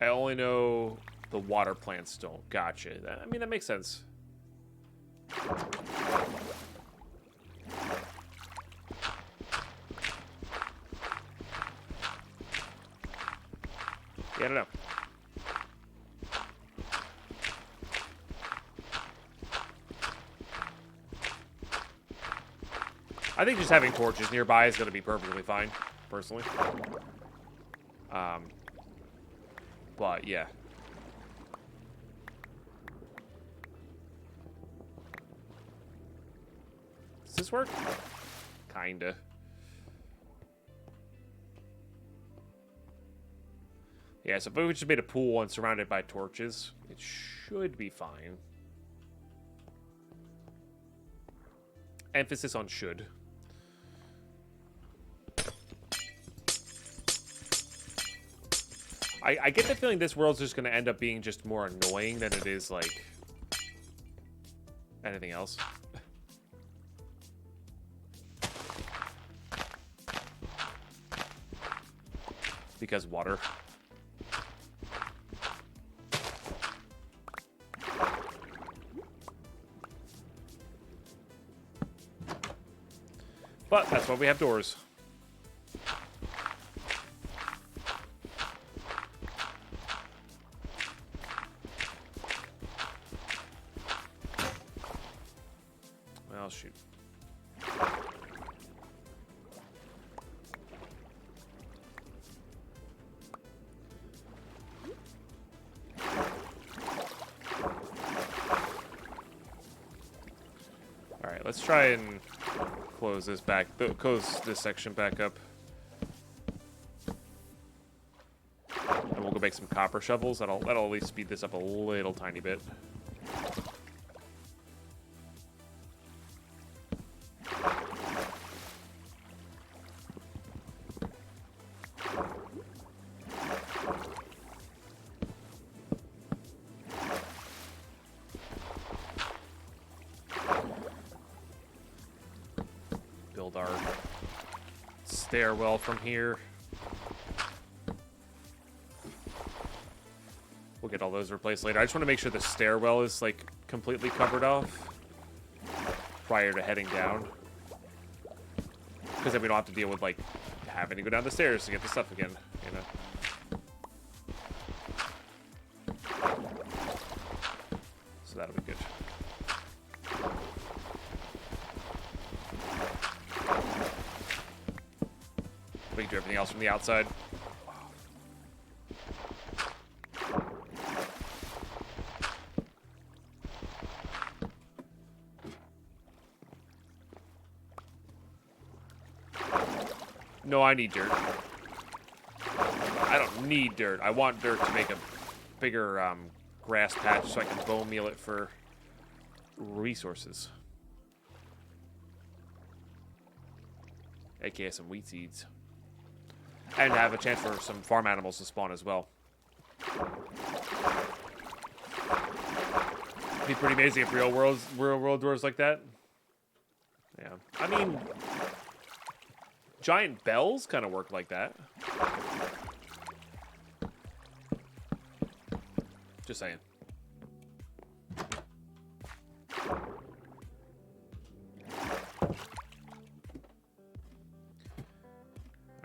I only know the water plants don't. Gotcha. I mean, that makes sense. Yeah, I don't know. I think just having torches nearby is going to be perfectly fine, personally. But yeah. Does this work? Kinda. Yeah, so if we just made a pool and surrounded by torches, it should be fine. Emphasis on should. I get the feeling this world's just going to end up being just more annoying than it is, like, anything else. Because water. But that's why we have doors. Well, shoot. All right, let's try and close this close this section back up. And we'll go make some copper shovels. That'll at least speed this up a little tiny bit. Build our stairwell from here. We'll get all those replaced later. I just want to make sure the stairwell is, like, completely covered off prior to heading down. Because then we don't have to deal with, like, having to go down the stairs to get the stuff again, you know? So that'll be good. We can do everything else from the outside. No, I need dirt. I don't need dirt. I want dirt to make a bigger grass patch so I can bone meal it for resources. AKA some wheat seeds. And have a chance for some farm animals to spawn as well. It'd be pretty amazing if real world doors like that. Yeah. I mean, giant bells kind of work like that. Just saying.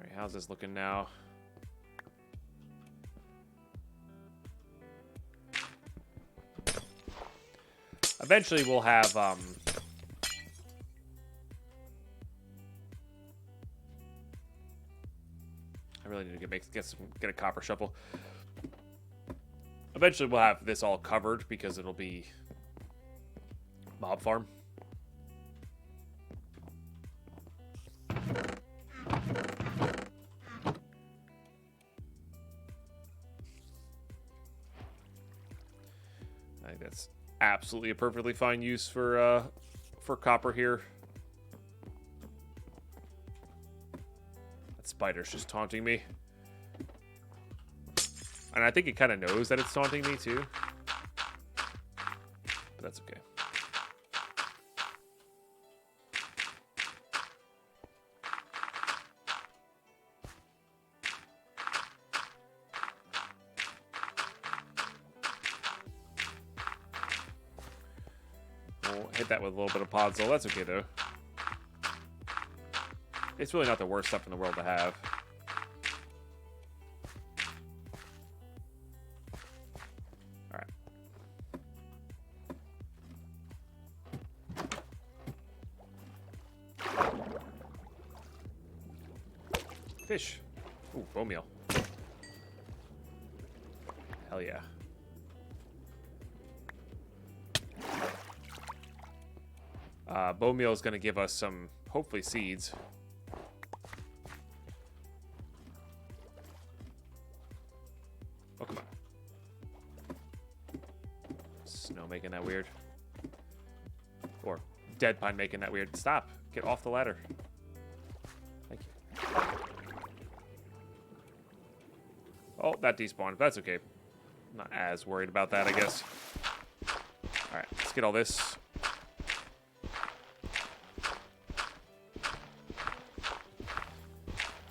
Alright, how's this looking now? Eventually we'll have I really need to get a copper shovel. Eventually we'll have this all covered because it'll be mob farm. I think that's absolutely a perfectly fine use for copper here. That spider's just taunting me. And I think it kind of knows that it's taunting me too. But that's okay. We'll hit that with a little bit of podzol. That's okay though. It's really not the worst stuff in the world to have. Fish. Ooh, bone meal. Hell yeah. Bone meal is going to give us some, hopefully, seeds. Oh, come on. Snow making that weird. Or Dead Pine making that weird. Stop. Get off the ladder. Thank you. Oh, that despawned. That's okay. I'm not as worried about that, I guess. Alright, let's get all this.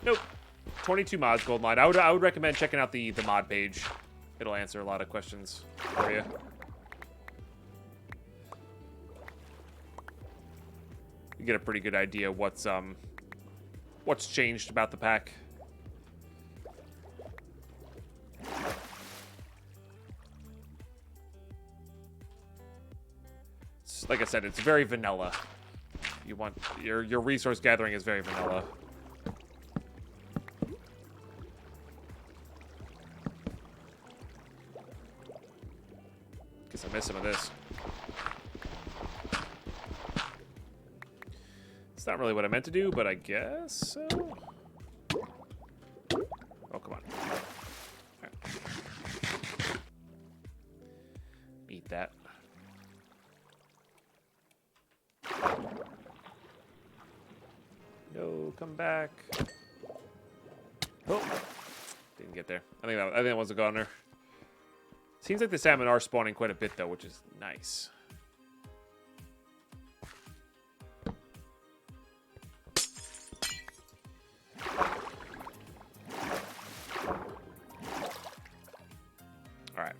Nope. 22 mods, gold line. I would recommend checking out the mod page. It'll answer a lot of questions for you. You get a pretty good idea what's changed about the pack. Like I said, it's very vanilla. You want your resource gathering is very vanilla. Guess I missed some of this. It's not really what I meant to do, but I guess so. Oh, come on. All right. Eat that. No, come back. Oh, didn't get there. I think that was a goner. Seems like the salmon are spawning quite a bit though, which is nice. All right.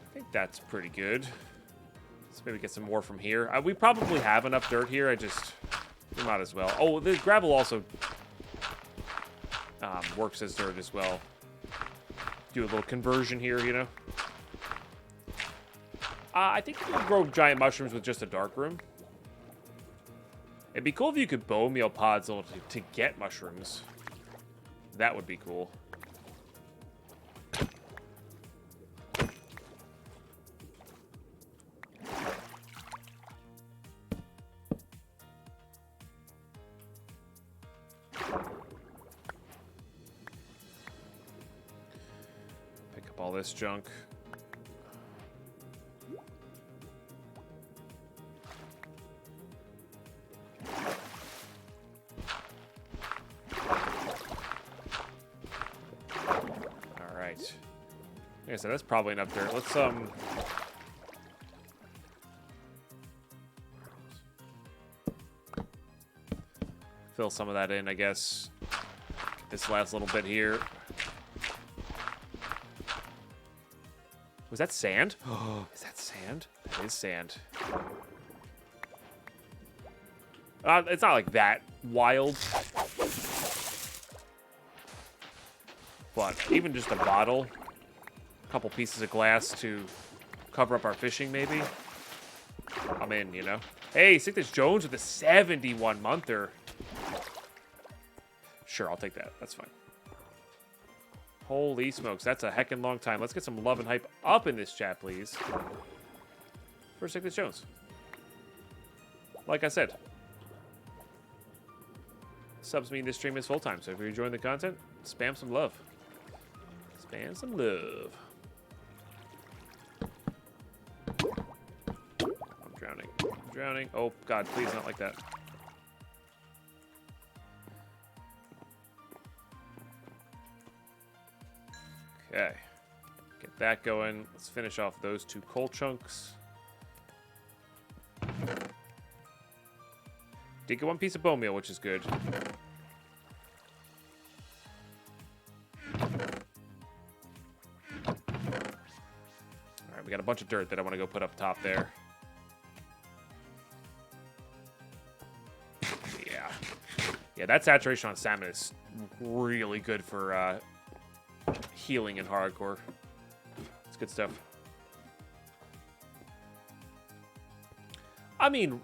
I think that's pretty good. Let's maybe get some more from here. We probably have enough dirt here. We might as well. Oh, the gravel also works as dirt as well. Do a little conversion here, you know. I think you can grow giant mushrooms with just a dark room. It'd be cool if you could bone meal pods to get mushrooms. That would be cool. Pick up all this junk. Like I said, that's probably enough dirt. Let's fill some of that in, I guess. Get this last little bit here. Was that sand? Oh, is that sand? That is sand. It's not like that wild. But even just a bottle. Couple pieces of glass to cover up our fishing, maybe. I'm in, you know. Hey, Sickness Jones with a 71-monther. Sure, I'll take that. That's fine. Holy smokes, that's a heckin' long time. Let's get some love and hype up in this chat, please. For Sickness Jones. Like I said, subs mean this stream is full-time, so if you're enjoying the content, spam some love. Spam some love. I'm drowning. Oh, God, please not like that. Okay. Get that going. Let's finish off those 2 coal chunks. Did get 1 piece of bone meal, which is good. Alright, we got a bunch of dirt that I want to go put up top there. Yeah, that saturation on salmon is really good for healing in hardcore. It's good stuff. I mean,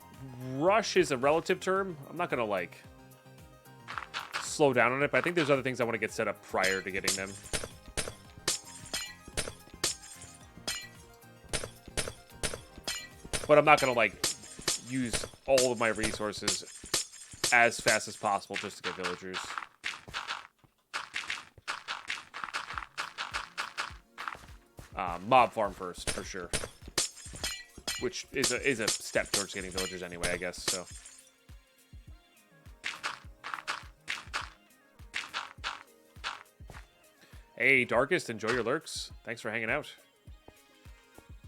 rush is a relative term. I'm not going to, like, slow down on it, but I think there's other things I want to get set up prior to getting them. But I'm not going to, like, use all of my resources as fast as possible just to get villagers. Mob farm first, for sure. Which is a step towards getting villagers anyway, I guess, so. Hey, Darkest, enjoy your lurks. Thanks for hanging out.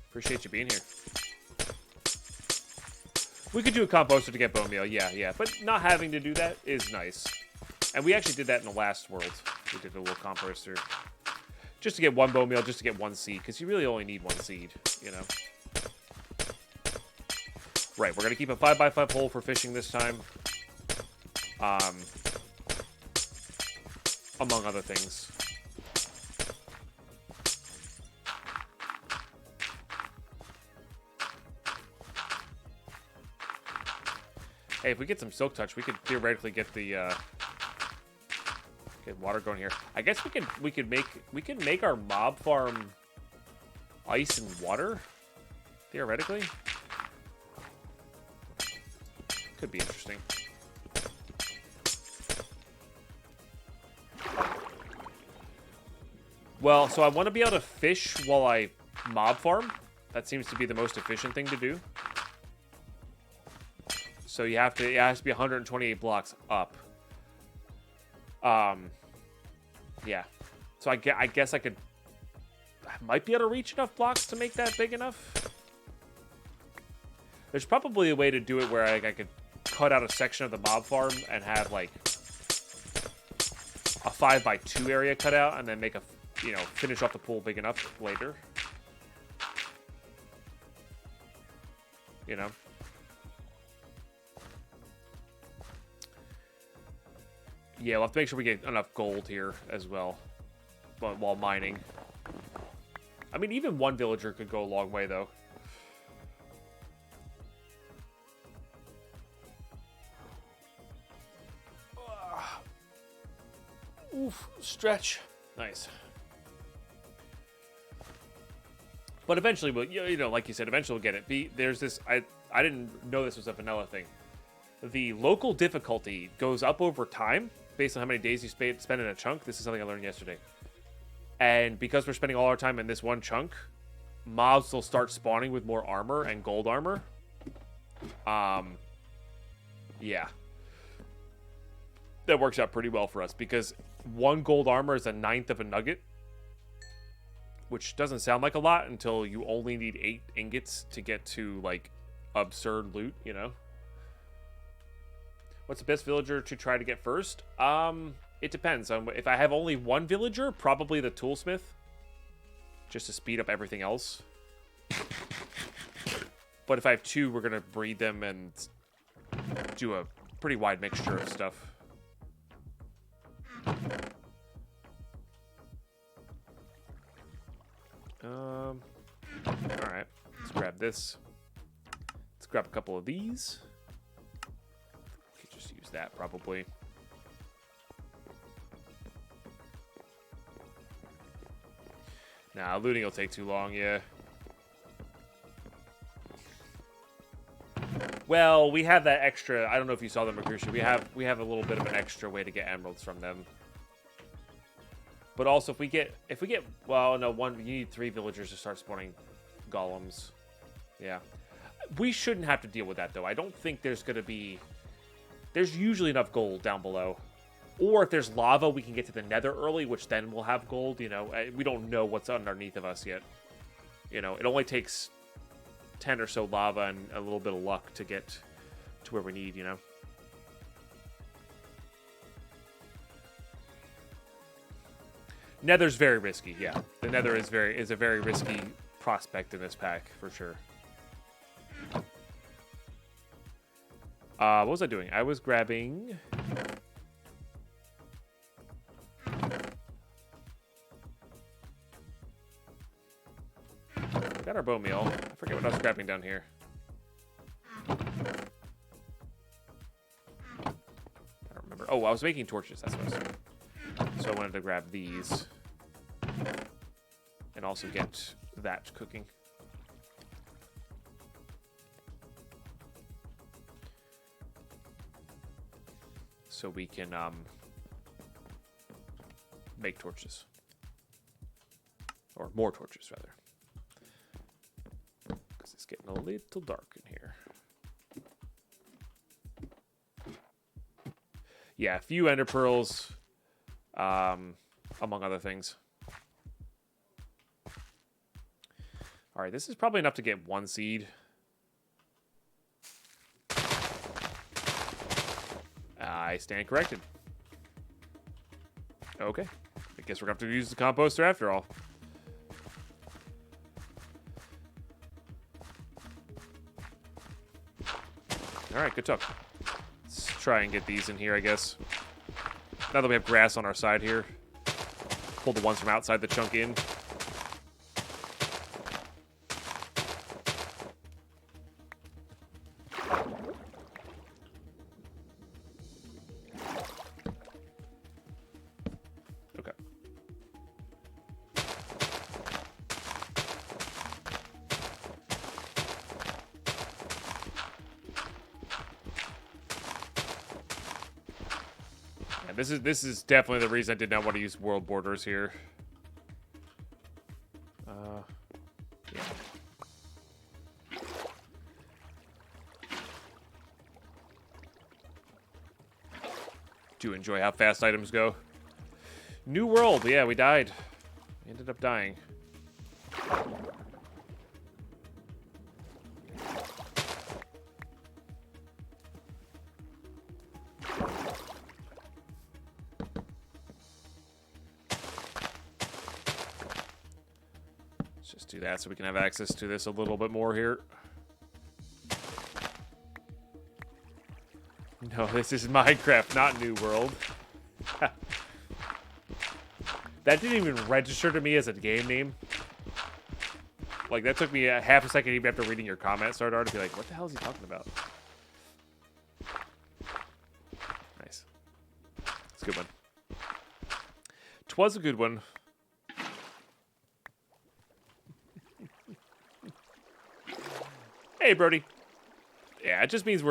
Appreciate you being here. We could do a composter to get bone meal, yeah. But not having to do that is nice. And we actually did that in the last world. We did a little composter. Just to get one bone meal, just to get one seed. Because you really only need one seed, you know. Right, we're going to keep a 5x5 hole for fishing this time. Among other things. Hey, if we get some Silk Touch, we could theoretically get the get water going here. I guess we could make our mob farm ice and water, theoretically. Could be interesting. Well, so I want to be able to fish while I mob farm. That seems to be the most efficient thing to do. So it has to be 128 blocks up. Yeah. So I guess I might be able to reach enough blocks to make that big enough. There's probably a way to do it where I could cut out a section of the mob farm and have like a 5x2 area cut out and then make a, you know, finish off the pool big enough later. You know? Yeah, we'll have to make sure we get enough gold here as well while mining. I mean, even one villager could go a long way, though. Oof, stretch. Nice. But eventually, we'll, you know, like you said, eventually we'll get it. There's this, I didn't know this was a vanilla thing. The local difficulty goes up over time based on how many days you spend in a chunk. This is something I learned yesterday. And because we're spending all our time in this one chunk, mobs will start spawning with more armor and gold armor. Yeah. That works out pretty well for us because one gold armor is a 1/9 of a nugget, which doesn't sound like a lot until you only need 8 ingots to get to, like, absurd loot, you know? What's the best villager to try to get first? It depends. If I have only one villager, probably the toolsmith, just to speed up everything else. But if I have 2, we're going to breed them and do a pretty wide mixture of stuff. Alright. Let's grab this. Let's grab a couple of these. Could just use that, probably. Nah, looting will take too long, yeah. Well, we have that extra. I don't know if you saw them, Makushi. We have a little bit of an extra way to get emeralds from them. But also, if we get, well, no, you need 3 villagers to start spawning golems. Yeah. We shouldn't have to deal with that, though. I don't think there's going to be, there's usually enough gold down below. Or if there's lava, we can get to the nether early, which then we'll have gold, you know. We don't know what's underneath of us yet. You know, it only takes 10 or so lava and a little bit of luck to get to where we need, you know. Nether's very risky, yeah. The nether is a very risky prospect in this pack, for sure. What was I doing? I was grabbing... Got our bone meal. I forget what I was grabbing down here. remember. Oh, I was making torches. That's what I was doing. So I wanted to grab these. And also get that cooking. So we can make torches. Or more torches, rather. Because it's getting a little dark in here. Yeah, a few ender pearls, among other things. All right, this is probably enough to get one seed. I stand corrected. Okay. I guess we're going to have to use the composter after all. All right, good talk. Let's try and get these in here, I guess. Now that we have grass on our side here. Pull the ones from outside the chunk in. Okay. Yeah, this is definitely the reason I did not want to use world borders here. Yeah. Do enjoy how fast items go. New world, yeah, we died. We ended up dying. Let's just do that so we can have access to this a little bit more here. No, this is Minecraft, not New World. That didn't even register to me as a game name. Like, that took me a half a second even after reading your comment, Sardar, to be like, what the hell is he talking about? Nice. It's a good one. 'Twas a good one. Hey, Brody. Yeah, it just means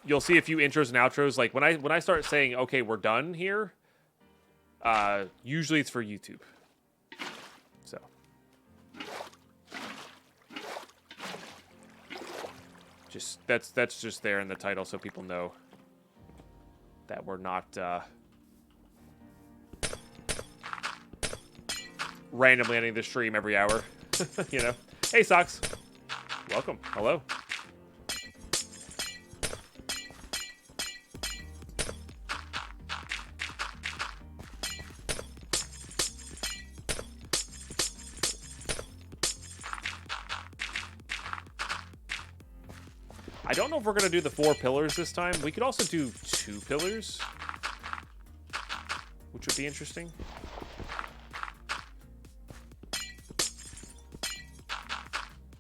you'll see a few intros and outros. Like, when I start saying, okay, we're done here, usually it's for YouTube. So. That's just there in the title so people know that we're not, randomly ending the stream every hour. You know? Hey, Socks. Welcome. Hello. I don't know if we're going to do the 4 pillars this time. We could also do 2 pillars, which would be interesting.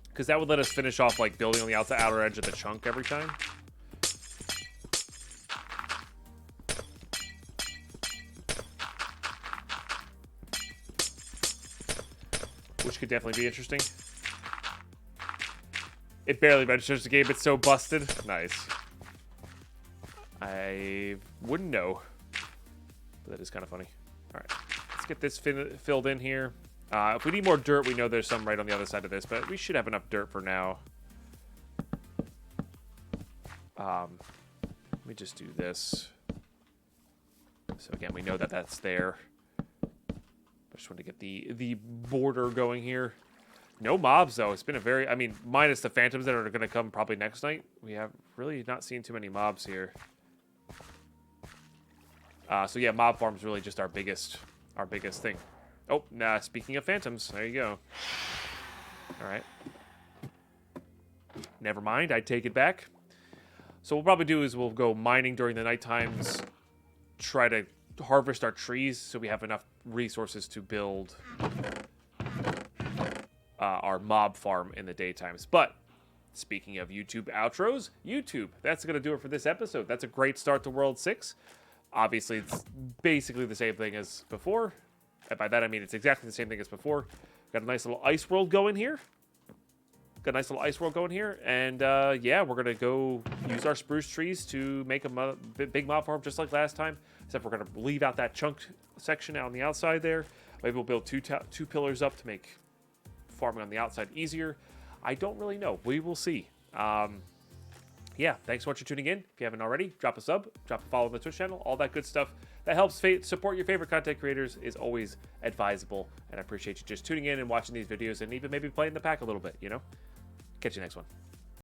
Because that would let us finish off, like, building on the outer edge of the chunk every time. Which could definitely be interesting. It barely registers the game. It's so busted. Nice. I wouldn't know. But that is kind of funny. All right. Let's get this filled in here. If we need more dirt, we know there's some right on the other side of this. But we should have enough dirt for now. Let me just do this. So again, we know that that's there. I just want to get the border going here. No mobs, though. It's been a very... I mean, minus the phantoms that are going to come probably next night. We have really not seen too many mobs here. So, yeah, mob farm's really just our biggest thing. Oh, nah, speaking of phantoms, there you go. All right. Never mind. I take it back. So what we'll probably do is we'll go mining during the night times. Try to harvest our trees so we have enough resources to build... our mob farm in the daytimes. But speaking of YouTube outros, YouTube, that's going to do it for this episode. That's a great start to World 6. Obviously, it's basically the same thing as before. And by that, I mean it's exactly the same thing as before. Got a nice little ice world going here. And yeah, we're going to go use our spruce trees to make a big mob farm just like last time. Except we're going to leave out that chunk section out on the outside there. Maybe we'll build two pillars up to make farming on the outside easier. I don't really know. We will see. Yeah, thanks so much for tuning in. If you haven't already, drop a sub, drop a follow on the Twitch channel, all that good stuff. That helps support your favorite content creators is always advisable. And I appreciate you just tuning in and watching these videos and even maybe playing the pack a little bit, you know? Catch you next one.